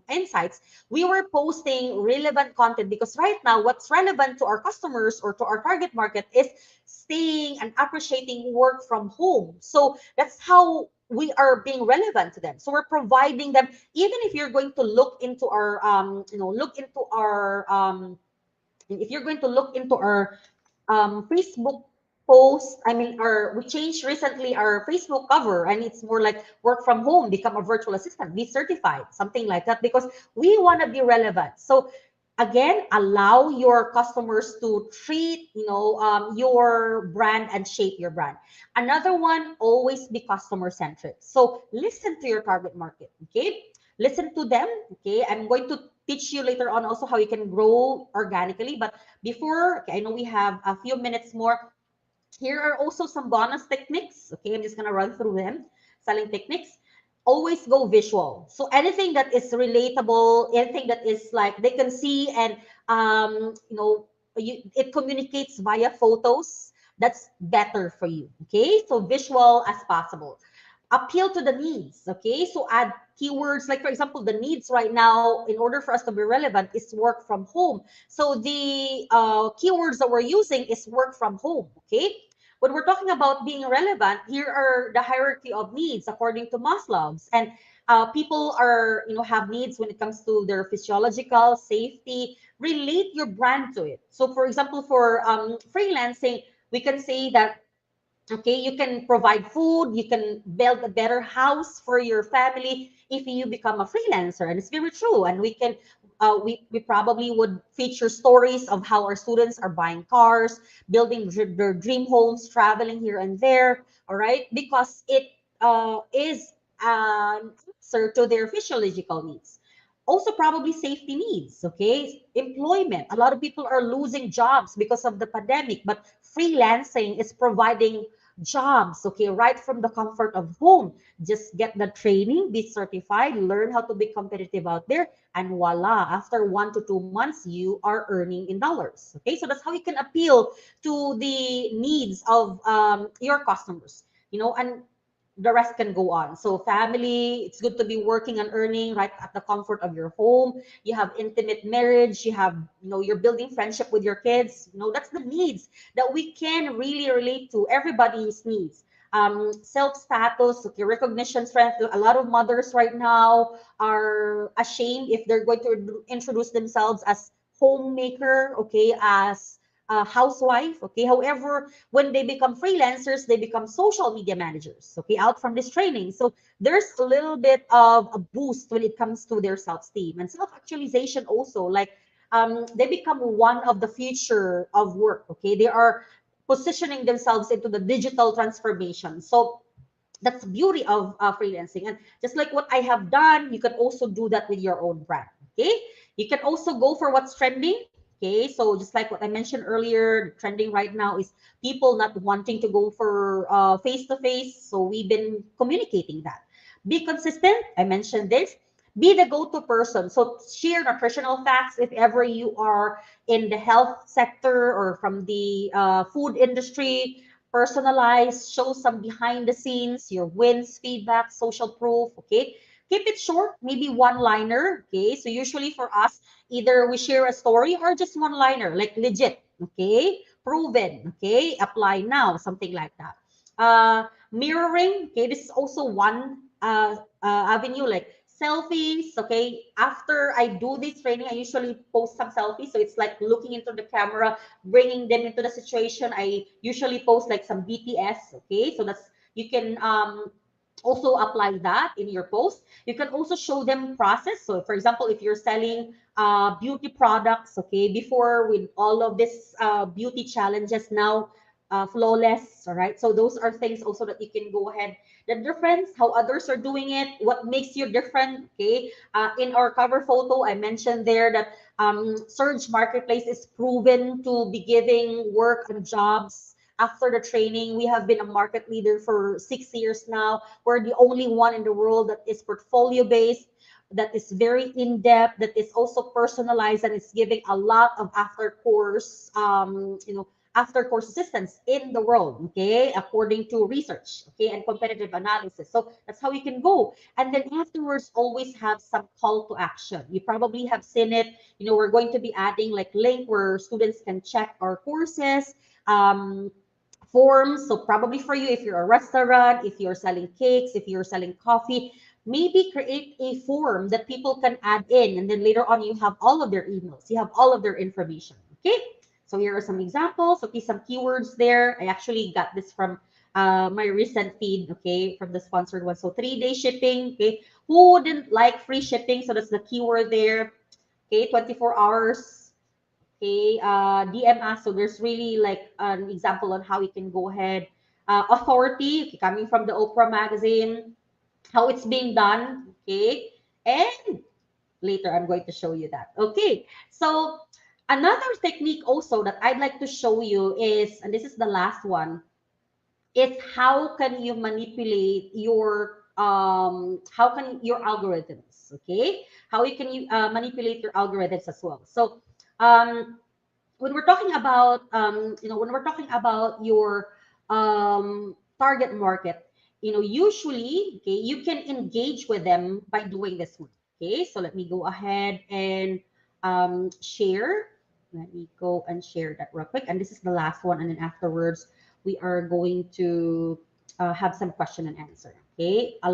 insights, we were posting relevant content because right now, what's relevant to our customers or to our target market is staying and appreciating work from home. So that's how we are being relevant to them. So we're providing them, even if you're going to look into our, if you're going to look into our Facebook post, I mean, we changed recently our Facebook cover, and it's more like work from home, become a virtual assistant, be certified, something like that, because we want to be relevant. So again, allow your customers to treat, your brand and shape your brand. Another one, always be customer centric. So listen to your target market. Okay. listen to them. Okay, I'm going to teach you later on also how you can grow organically. But before, okay, I know we have a few minutes more. Here are also some bonus techniques. Okay, I'm just gonna run through them. Selling techniques. Always go visual. So anything that is relatable, anything that is like they can see and it communicates via photos. That's better for you. Okay, so visual as possible. Appeal to the needs. Okay, so add keywords like for example the needs right now in order for us to be relevant is work from home, so the keywords that we're using is work from home. Okay, when we're talking about being relevant, here are the hierarchy of needs according to Maslow's, and people are have needs when it comes to their physiological safety. Relate your brand to it. So, for example, for freelancing, we can say that okay, you can provide food, you can build a better house for your family if you become a freelancer, and it's very true. And we can we probably would feature stories of how our students are buying cars, building their dream homes, traveling here and there, all right, because it is an answer to their physiological needs. Also probably safety needs. Okay, employment, a lot of people are losing jobs because of the pandemic, but freelancing is providing jobs, okay, right from the comfort of home. Just get the training, be certified, learn how to be competitive out there, and voila, after 1 to 2 months, you are earning in dollars. Okay, so that's how you can appeal to the needs of your customers, and the rest can go on. So family, it's good to be working and earning right at the comfort of your home. You have intimate marriage, you have, you're building friendship with your kids. That's the needs that we can really relate to, everybody's needs. Self-status, okay, recognition, strength. A lot of mothers right now are ashamed if they're going to introduce themselves as homemaker, okay, as a housewife, okay. However, when they become freelancers, they become social media managers, okay, out from this training. So there's a little bit of a boost when it comes to their self-esteem and self-actualization also. Like they become one of the future of work, okay. They are positioning themselves into the digital transformation. So that's the beauty of freelancing. And just like what I have done, you can also do that with your own brand. Okay, you can also go for what's trending. Okay, so just like what I mentioned earlier, trending right now is people not wanting to go for face to face, so we've been communicating that. Be consistent, I mentioned this. Be the go-to person, so share nutritional facts if ever you are in the health sector or from the food industry. Personalize, show some behind the scenes, your wins, feedback, social proof. Okay, keep it short, maybe one liner. Okay, so usually for us, either we share a story or just one liner, like legit. Okay, proven. Okay, apply now, something like that. Mirroring. Okay, this is also one avenue, like selfies. Okay, after I do this training, I usually post some selfies, so it's like looking into the camera, bringing them into the situation. I usually post like some BTS, okay? So that's, you can also apply that in your post. You can also show them process. So for example, if you're selling beauty products, okay, before with all of this beauty challenges now, flawless, all right? So those are things also that you can go ahead. The difference, how others are doing it, what makes you different, okay? In our cover photo, I mentioned there that Surge Marketplace is proven to be giving work and jobs after the training. We have been a market leader for 6 years now. We're the only one in the world that is portfolio based, that is very in depth, that is also personalized, and it's giving a lot of after course assistance in the world, okay, according to research, okay, and competitive analysis. So that's how you can go. And then afterwards, always have some call to action. You probably have seen it. We're going to be adding like link where students can check our courses, forms. So probably for you, if you're a restaurant, if you're selling cakes, if you're selling coffee, maybe create a form that people can add in, and then later on you have all of their emails, you have all of their information. Okay, so here are some examples. Okay, some keywords there. I actually got this from my recent feed, okay, from the sponsored one. So 3-day shipping. Okay, who wouldn't like free shipping? So that's the keyword there. Okay, 24 hours. Okay, DM us. So there's really like an example on how you can go ahead. Authority, okay, coming from the Oprah magazine, how it's being done. Okay, And later I'm going to show you that. Okay, so another technique also that I'd like to show you is, and this is the last one, is how can you manipulate your how can your algorithms, okay? How you can you manipulate your algorithms as well. So um, when we're talking about when we're talking about your target market, usually, okay, you can engage with them by doing this one. Okay, so let me go ahead and share. Let me go and share that real quick, and this is the last one, and then afterwards we are going to have some question and answer. Okay, um,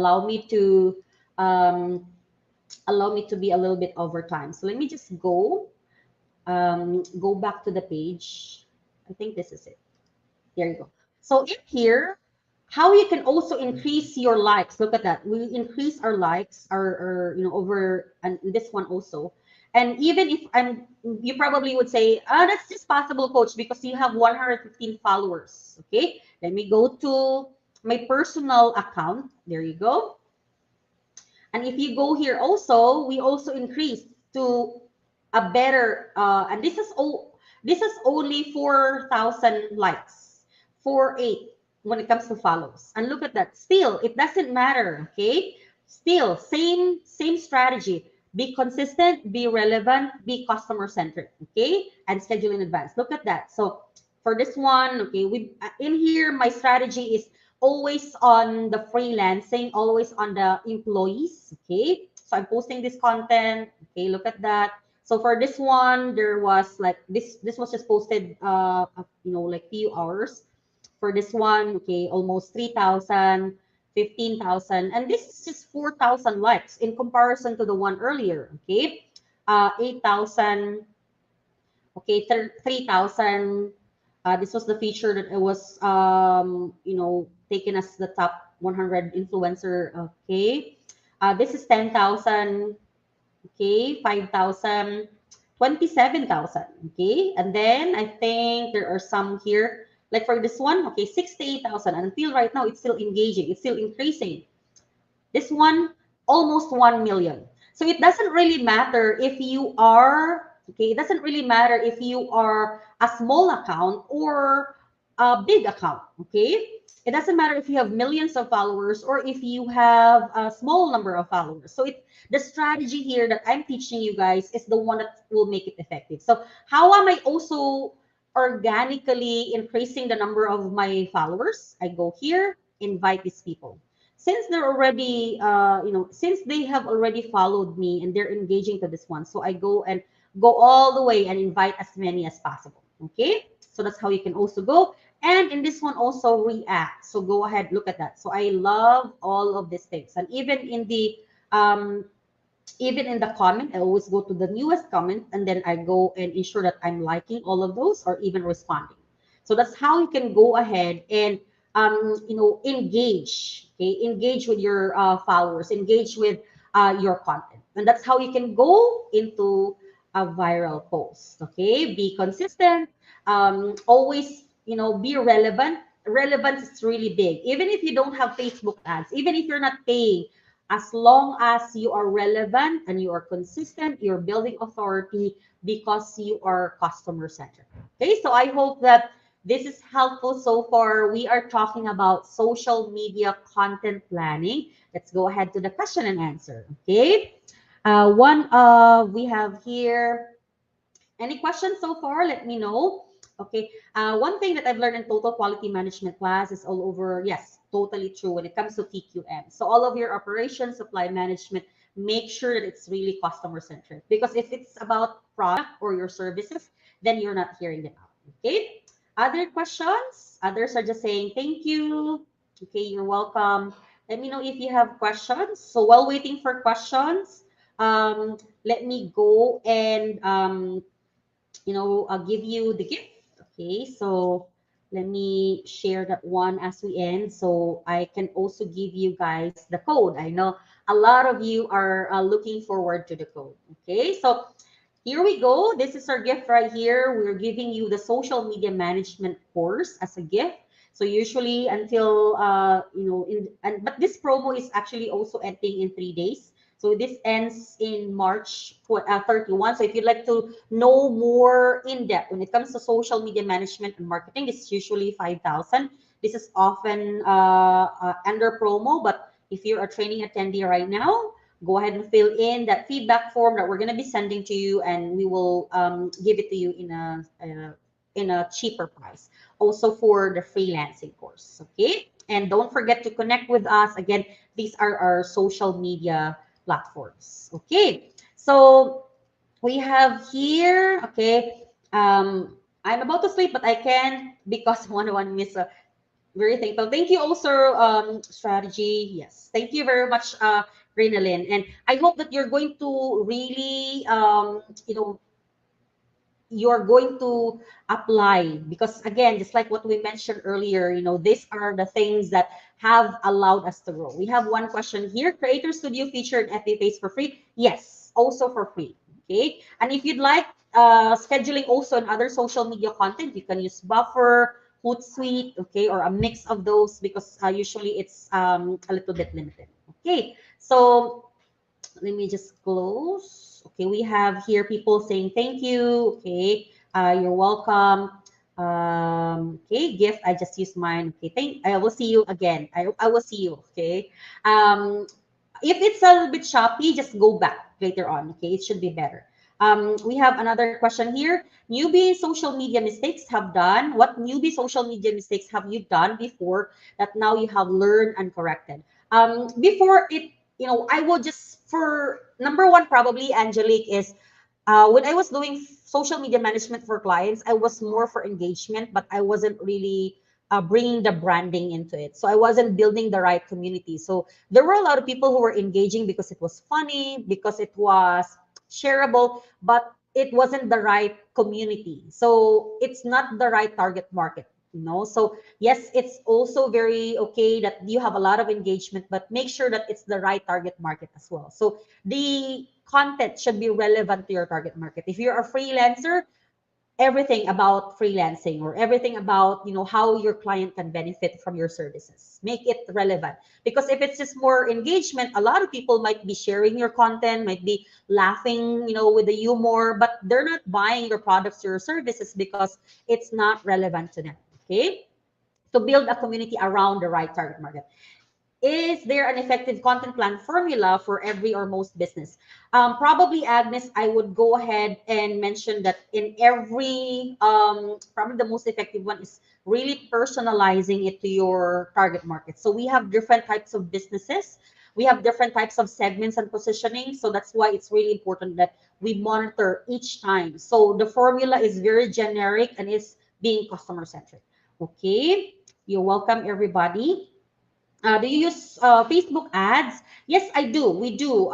allow me to be a little bit over time, so let me just go back to the page. I think this is it. There you go. So in here, how you can also increase your likes. Look at that. We increase our likes, our over, and this one also. And even if you probably would say, that's just possible, coach, because you have 115 followers. Okay, let me go to my personal account. There you go. And if you go here also, we also increased to a better, and this is only 4,000 likes, 4.8 when it comes to follows. And look at that. Still, it doesn't matter, okay? Still, same strategy. Be consistent, be relevant, be customer centric, okay? And schedule in advance. Look at that. So for this one, okay, we in here, my strategy is always on the freelancing, always on the employees. Okay, so I'm posting this content. Okay, look at that. So for this one, there was like this was just posted like few hours. For this one, okay, almost 3,000, 15,000, and this is just 4,000 likes in comparison to the one earlier. Okay, 8,000. Okay, 3,000. This was the feature that it was, taken as the top 100 influencer. Okay, this is 10,000. Okay, 5,000, 27,000. Okay, and then I think there are some here, like for this one, okay, 68,000. Until right now, it's still engaging, it's still increasing. This one, almost 1 million. So it doesn't really matter if you are, okay, it doesn't really matter if you are a small account or a big account, okay? It doesn't matter if you have millions of followers or if you have a small number of followers. So the strategy here that I'm teaching you guys is the one that will make it effective. So how am I also organically increasing the number of my followers? I go here, invite these people, since they're already since they have already followed me and they're engaging to this one, so I go all the way and invite as many as possible. Okay, so that's how you can also go. And in this one also, react. So go ahead, look at that. So I love all of these things. And um even in the comment, I always go to the newest comment and then I go and ensure that I'm liking all of those or even responding. So that's how you can go ahead and engage. Okay, engage with your followers, engage with your content, and that's how you can go into a viral post. Okay, be consistent. Always be relevant. Relevance is really big. Even if you don't have Facebook ads, even if you're not paying, as long as you are relevant and you are consistent, you're building authority because you are customer centered. Okay, so I hope that this is helpful so far. We are talking about social media content planning. Let's go ahead to the question and answer. Okay, we have here, any questions so far? Let me know. Okay. One thing that I've learned in total quality management class is all over. Yes, totally true when it comes to TQM. So all of your operations, supply management, make sure that it's really customer centric. Because if it's about product or your services, then you're not hearing them out. Okay. Other questions? Others are just saying thank you. Okay, you're welcome. Let me know if you have questions. So while waiting for questions, let me go and I'll give you the gift. Okay, so let me share that one as we end, so I can also give you guys the code. I know a lot of you are looking forward to the code. Okay, so here we go. This is our gift right here. We're giving you the social media management course as a gift. So usually until but this promo is actually also ending in 3 days. So this ends in March 31. So if you'd like to know more in depth when it comes to social media management and marketing, it's usually 5,000. This is often under promo, but if you're a training attendee right now, go ahead and fill in that feedback form that we're going to be sending to you, and we will give it to you in a cheaper price. Also for the freelancing course, okay? And don't forget to connect with us. Again, these are our social media platforms. Okay, so we have here, okay, I'm about to sleep, but I can because one miss a very thankful. Thank you also, strategy. Yes, thank you very much, Renalyn. And I hope that you're going to really, you're going to apply, because again, just like what we mentioned earlier, these are the things that have allowed us to grow. We have one question here: creator studio featured FA Face for free? Yes, also for free. Okay, and if you'd like scheduling also on other social media content, you can use Buffer, Hootsuite, okay, or a mix of those, because usually it's a little bit limited. Okay, so let me just close. Okay, we have here people saying thank you. Okay, you're welcome. Okay, gift. I just used mine. Okay, I will see you again. I will see you. Okay. If it's a little bit choppy, just go back later on. Okay, it should be better. We have another question here. Newbie social media mistakes have done. What newbie social media mistakes have you done before that now you have learned and corrected? Before it, I will just, for number one, probably Angelique, is when I was doing social media management for clients, I was more for engagement, but I wasn't really bringing the branding into it. So I wasn't building the right community. So there were a lot of people who were engaging because it was funny, because it was shareable, but it wasn't the right community. So it's not the right target market. So yes, it's also very okay that you have a lot of engagement, but make sure that it's the right target market as well. So the content should be relevant to your target market. If you're a freelancer, everything about freelancing, or everything about how your client can benefit from your services, make it relevant. Because if it's just more engagement, a lot of people might be sharing your content, might be laughing with the humor, but they're not buying your products or your services because it's not relevant to them. Okay, to build a community around the right target market. Is there an effective content plan formula for every or most business? Probably, Agnes, I would go ahead and mention that in every, probably the most effective one is really personalizing it to your target market. So we have different types of businesses. We have different types of segments and positioning. So that's why it's really important that we monitor each time. So the formula is very generic and is being customer centric. Okay, you're welcome, everybody. Do you use Facebook ads? Yes, I do. We do.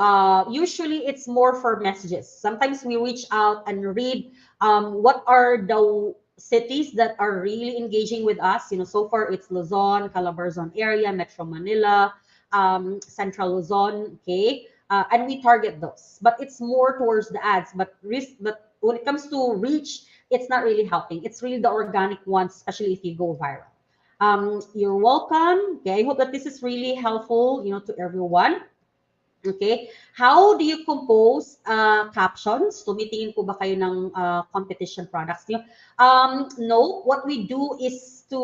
Usually, it's more for messages. Sometimes we reach out and read what are the cities that are really engaging with us. So far it's Luzon, Calabarzon area, Metro Manila, Central Luzon. Okay, and we target those. But it's more towards the ads. But when it comes to reach, it's not really helping. It's really the organic ones, especially if you go viral. You're welcome. Okay, I hope that this is really helpful, to everyone. Okay, how do you compose captions? Tumitingin po ba kayo ng competition products niyo? No, what we do is to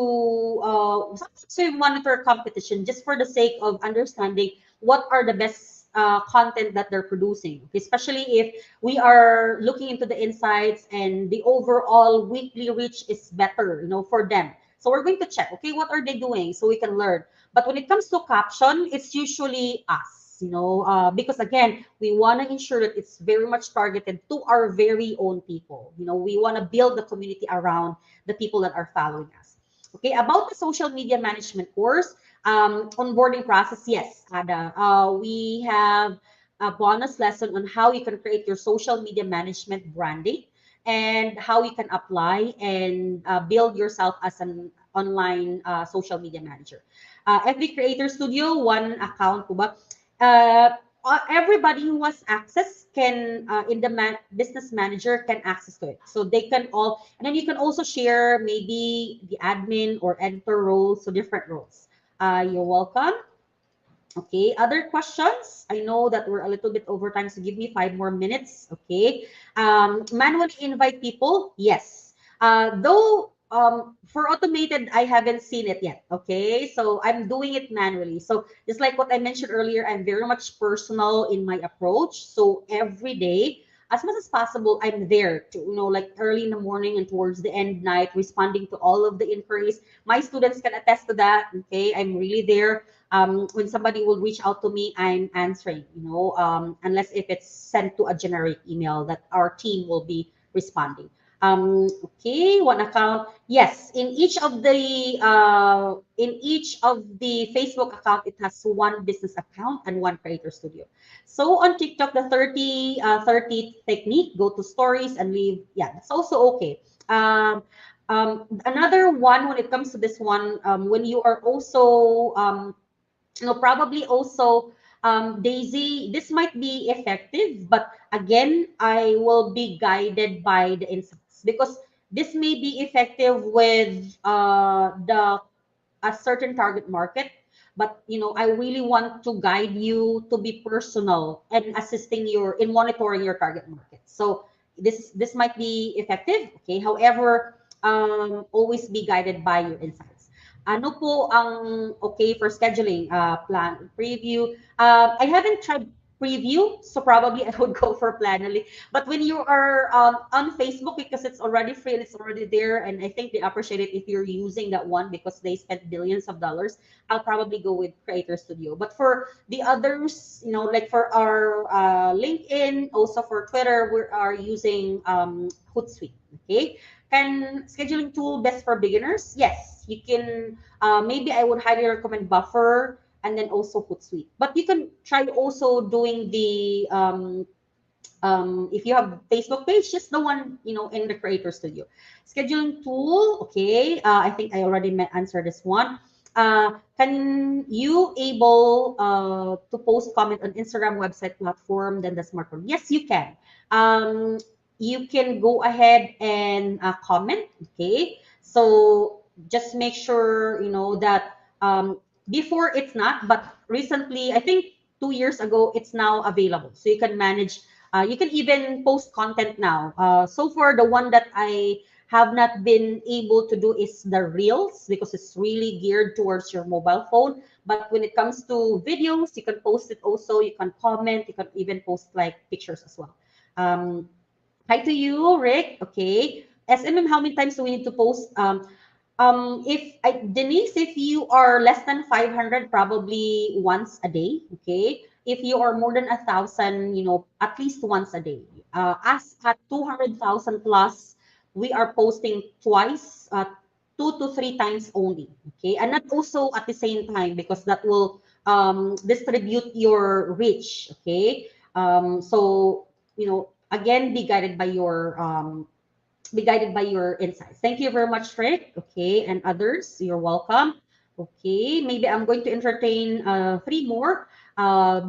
sometimes we monitor competition just for the sake of understanding what are the best content that they're producing. Okay? Especially if we are looking into the insights and the overall weekly reach is better, for them. So we're going to check, okay, what are they doing so we can learn. But when it comes to caption, it's usually us, because again, we want to ensure that it's very much targeted to our very own people. We want to build the community around the people that are following us. Okay, about the social media management course, onboarding process, yes, Ada. We have a bonus lesson on how you can create your social media management branding and how you can apply and build yourself as an online social media manager. FB Creator Studio, one account po ba? Uh, Everybody who has access can, in the business manager, can access to it. So they can all, and then you can also share maybe the admin or editor roles, so different roles. You're welcome. Okay, other questions? I know that we're a little bit over time, so give me 5 more minutes. Okay. Manually invite people? Yes. Though for automated, I haven't seen it yet. Okay, so I'm doing it manually. So just like what I mentioned earlier, I'm very much personal in my approach. So every day, as much as possible, I'm there to, like early in the morning and towards the end night, responding to all of the inquiries. My students can attest to that. Okay, I'm really there. When somebody will reach out to me, I'm answering, unless if it's sent to a generic email that our team will be responding. Okay, one account. Yes, in each of the Facebook account, it has one business account and one creator studio. So on TikTok, the 30 technique, go to stories and leave. Yeah, that's also okay. Another one when it comes to this one, when you are also probably also, Daisy, this might be effective, but again, I will be guided by the insights because this may be effective with the a certain target market, but I really want to guide you to be personal and assisting your in monitoring your target market. So this might be effective. Okay, however, always be guided by your insights. Ano po ang okay for scheduling? Plan preview. I haven't tried preview, so probably I would go for Planoly. But when you are on Facebook, because it's already free and it's already there, and I think they appreciate it if you're using that one because they spent billions of dollars, I'll probably go with Creator Studio. But for the others, like for our LinkedIn, also for Twitter, we are using Hootsuite. Okay. Can scheduling tool best for beginners? Yes, you can. Maybe I would highly recommend Buffer and then also Hootsuite. But you can try also doing the if you have Facebook page, just the one in the Creator Studio. Scheduling tool, okay. I think I already answered this one. Can you able to post comment on Instagram website platform than the smartphone? Yes, you can. Um, you can go ahead and comment. Okay, so just make sure that before it's not, but recently I think 2 years ago it's now available, so you can manage you can even post content now. So far, the one that I have not been able to do is the Reels because it's really geared towards your mobile phone. But when it comes to videos, you can post it also. You can comment. You can even post like pictures as well. Um, Hi to you, Rick. Okay. SMM, how many times do we need to post? Denise, if you are less than 500, probably once a day. Okay. If you are more than 1,000, at least once a day. As at 200,000 plus, we are posting twice, 2 to 3 times only. Okay. And not also at the same time because that will distribute your reach. Okay. So, again, be guided by your insights. Thank you very much, Rick. Okay, and others, you're welcome. Okay, maybe I'm going to entertain three more.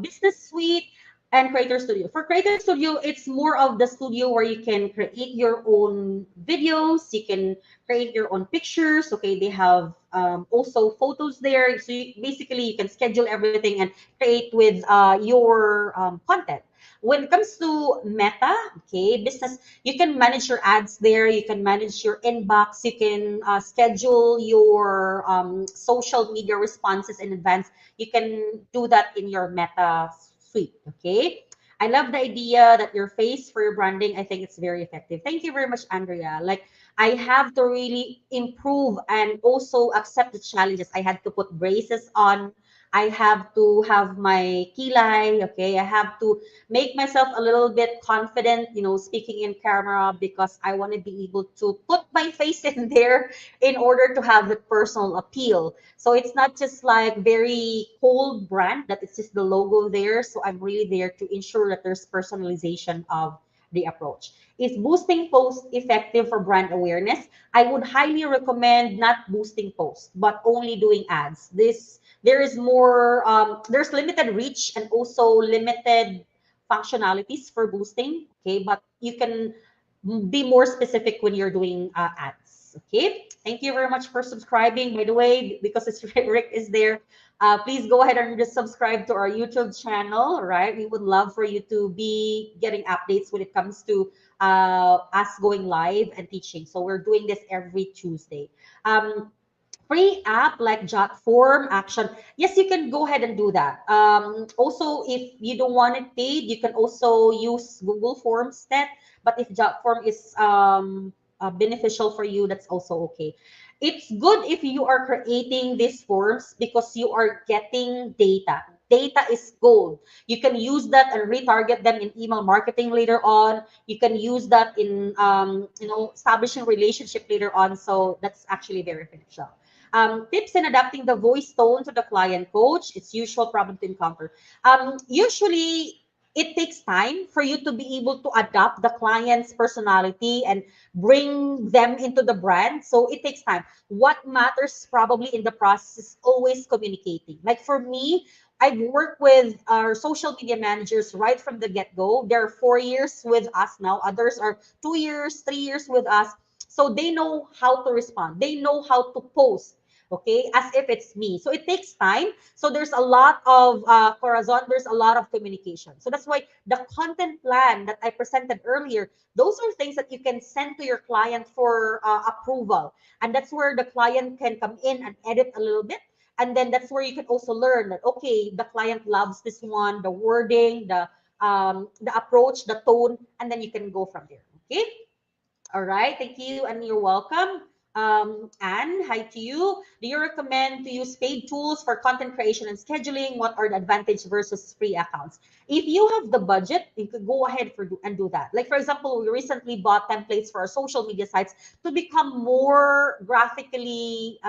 Business Suite and Creator Studio. For Creator Studio, it's more of the studio where you can create your own videos, you can create your own pictures. Okay, they have also photos there. So basically, you can schedule everything and create with your content. When it comes to Meta, okay, business, you can manage your ads there. You can manage your inbox. You can schedule your social media responses in advance. You can do that in your Meta suite. Okay. I love the idea that your face for your branding. I think it's very effective. Thank you very much, Andrea. Like I have to really improve and also accept the challenges. I had to put braces on. I have to have my kilay. Okay. I have to make myself a little bit confident, speaking in camera because I want to be able to put my face in there in order to have the personal appeal. So it's not just like very cold brand that it's just the logo there. So I'm really there to ensure that there's personalization of the approach. Is boosting post effective for brand awareness? I would highly recommend not boosting posts, but only doing ads. There is more there's limited reach and also limited functionalities for boosting. Okay, but you can be more specific when you're doing ads. Okay, thank you very much for subscribing. By the way, because it's Rick is there, please go ahead and just subscribe to our YouTube channel. All right, we would love for you to be getting updates when it comes to us going live and teaching. So we're doing this every Tuesday. Um, Free app like jot form action, yes, you can go ahead and do that. Also, if you don't want it paid, you can also use Google Forms instead. But if jot form is beneficial for you, that's also okay. It's good if you are creating these forms because you are getting data is gold. You can use that and retarget them in email marketing later on. You can use that in establishing relationship later on. So that's actually very beneficial. Tips in adapting the voice tone to the client coach. It's usual problem to encounter. Usually, it takes time for you to be able to adapt the client's personality and bring them into the brand. So it takes time. What matters probably in the process is always communicating. Like for me, I've worked with our social media managers right from the get go. They're 4 years with us now. Others are 2 years, 3 years with us. So they know how to respond. They know how to post, okay, as if it's me. So it takes time. So there's a lot of corazon, there's a lot of communication. So that's why the content plan that I presented earlier, those are things that you can send to your client for approval. And that's where the client can come in and edit a little bit. And then that's where you can also learn that, okay, the client loves this one, the wording, the approach, the tone, and then you can go from there. Okay. All right, thank you, and you're welcome. Anne, hi to you. Do you recommend to use paid tools for content creation and scheduling? What are the advantage versus free accounts? If you have the budget, you could go ahead and do that. Like for example, we recently bought templates for our social media sites to become more graphically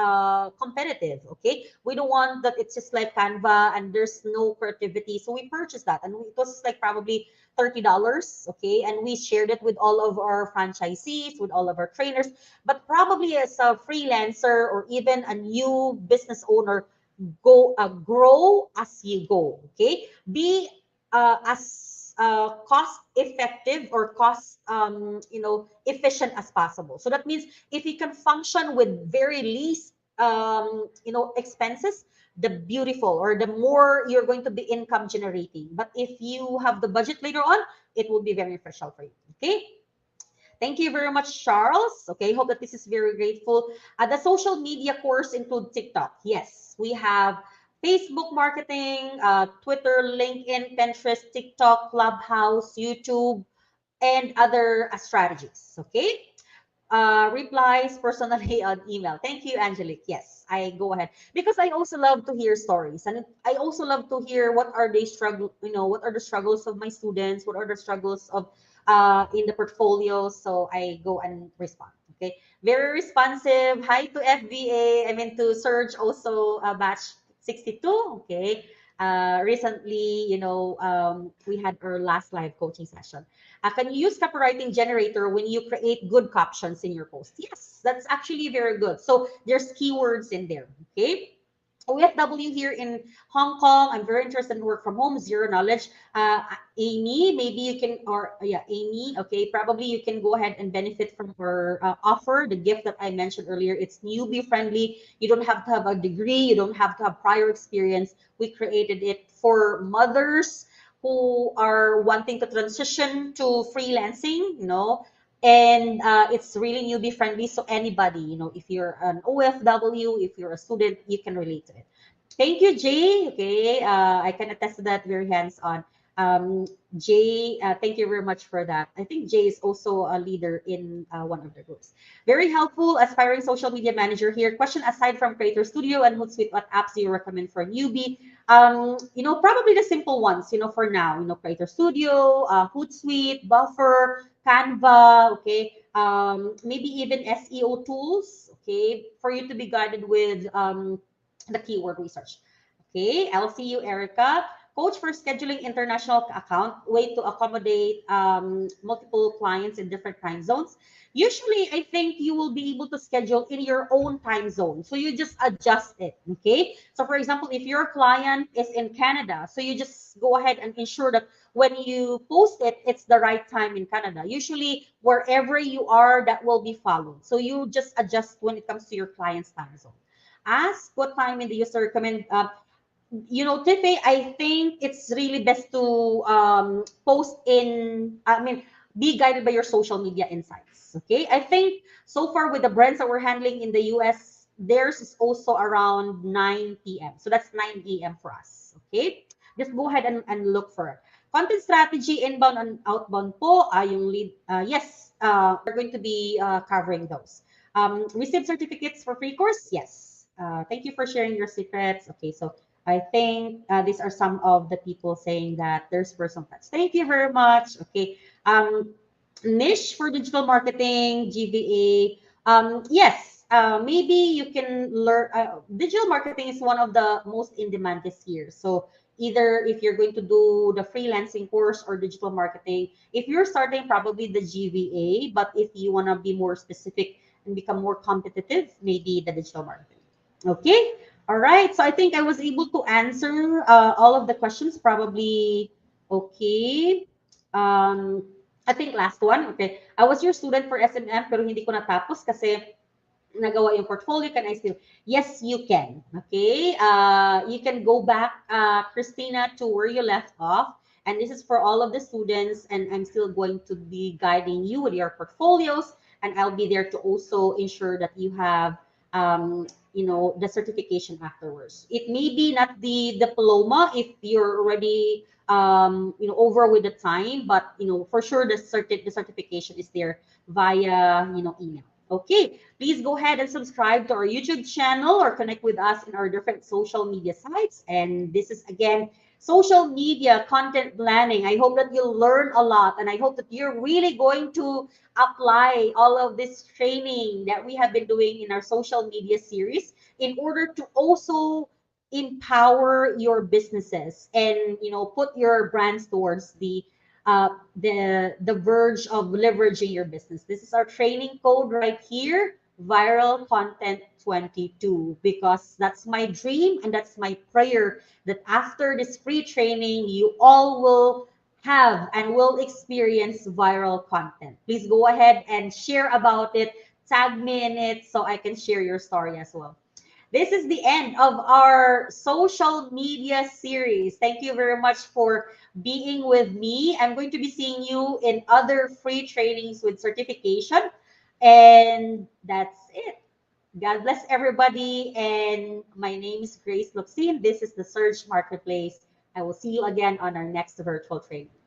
competitive. Okay, we don't want that it's just like Canva and there's no creativity, so we purchased that, and it was like probably $30, okay? And we shared it with all of our franchisees, with all of our trainers. But probably as a freelancer or even a new business owner, go grow as you go, okay? Be as cost effective or cost efficient as possible. So that means if you can function with very least expenses, the beautiful or the more you're going to be income generating. But if you have the budget later on, it will be very beneficial for you. Okay. Thank you very much, Charles. Okay, hope that this is very grateful. The social media course include TikTok. Yes, we have Facebook marketing, Twitter, LinkedIn, Pinterest, TikTok, Clubhouse, YouTube, and other strategies. Okay, replies personally on email. Thank you, Angelique. Yes, I go ahead because I also love to hear stories, and I also love to hear what are they struggle. What are the struggles of my students? What are the struggles of in the portfolio? So I go and respond. Okay, very responsive. Hi to FBA. I mean to Surge also batch 62. Okay. Recently, we had our last live coaching session. Can you use copywriting generator when you create good captions in your post? Yes, that's actually very good. So there's keywords in there. Okay. OFW here in Hong Kong. I'm very interested in work from home, zero knowledge. Amy, maybe you can, or yeah, Amy. Okay, probably you can go ahead and benefit from our offer, the gift that I mentioned earlier. It's newbie friendly. You don't have to have a degree. You don't have to have prior experience. We created it for mothers who are wanting to transition to freelancing, and it's really newbie friendly. So anybody, if you're an OFW, if you're a student, you can relate to it. Thank you, Jay. Okay, I can attest to that. Very hands-on. Um, Jay, thank you very much for that. I think Jay is also a leader in one of the groups. Very helpful, aspiring social media manager here. Question aside from Creator Studio and Hootsuite, what apps do you recommend for newbie? Probably the simple ones, for now, Creator Studio, Hootsuite, Buffer, Canva, okay, maybe even SEO tools, okay, for you to be guided with the keyword research. Okay, I'll see you, Erica. coach for scheduling international account, way to accommodate multiple clients in different time zones. Usually, I think you will be able to schedule in your own time zone. So you just adjust it. Okay. So for example, if your client is in Canada, so you just go ahead and ensure that when you post it, it's the right time in Canada. Usually, wherever you are, that will be followed. So you just adjust when it comes to your client's time zone. Ask what time in the user recommend. Tiffy, I think it's really best to post I mean, be guided by your social media insights. Okay. I think so far with the brands that we're handling in the US, theirs is also around 9 p.m. So that's 9 a.m. for us. Okay. Just go ahead and look for it. Content strategy, inbound and outbound po, yung lead, yes, we're going to be covering those. Receive certificates for free course? Yes. Thank you for sharing your secrets. Okay, so I think these are some of the people saying that there's personal touch. Thank you very much. Okay. Niche for digital marketing, GVA. Yes, maybe you can learn. Digital marketing is one of the most in demand this year. So either if you're going to do the freelancing course or digital marketing, if you're starting probably the GVA, but if you want to be more specific and become more competitive, maybe the digital marketing. Okay. All right. So I think I was able to answer all of the questions. Probably okay. Um, I think last one. Okay. I was your student for SMM pero hindi ko natapos kasi nagawa yung portfolio. Can I still? Yes, you can. Okay. You can go back, Christina, to where you left off. And this is for all of the students. And I'm still going to be guiding you with your portfolios. And I'll be there to also ensure that you have, the certification afterwards. It may be not the diploma if you're already, over with the time, but, for sure the certification is there via, email. Okay, please go ahead and subscribe to our YouTube channel or connect with us in our different social media sites. And this is again social media content planning. I hope that you'll learn a lot, and I hope that you're really going to apply all of this training that we have been doing in our social media series in order to also empower your businesses and put your brands towards the verge of leveraging your business. This is our training code right here, viral content 22, because that's my dream and that's my prayer that after this free training, you all will have and will experience viral content. Please go ahead and share about it. Tag me in it so I can share your story as well. This is the end of our social media series. Thank you very much for being with me. I'm going to be seeing you in other free trainings with certification. And that's it. God bless everybody. And my name is Grace Luxine. This is the Surge Marketplace. I will see you again on our next virtual training.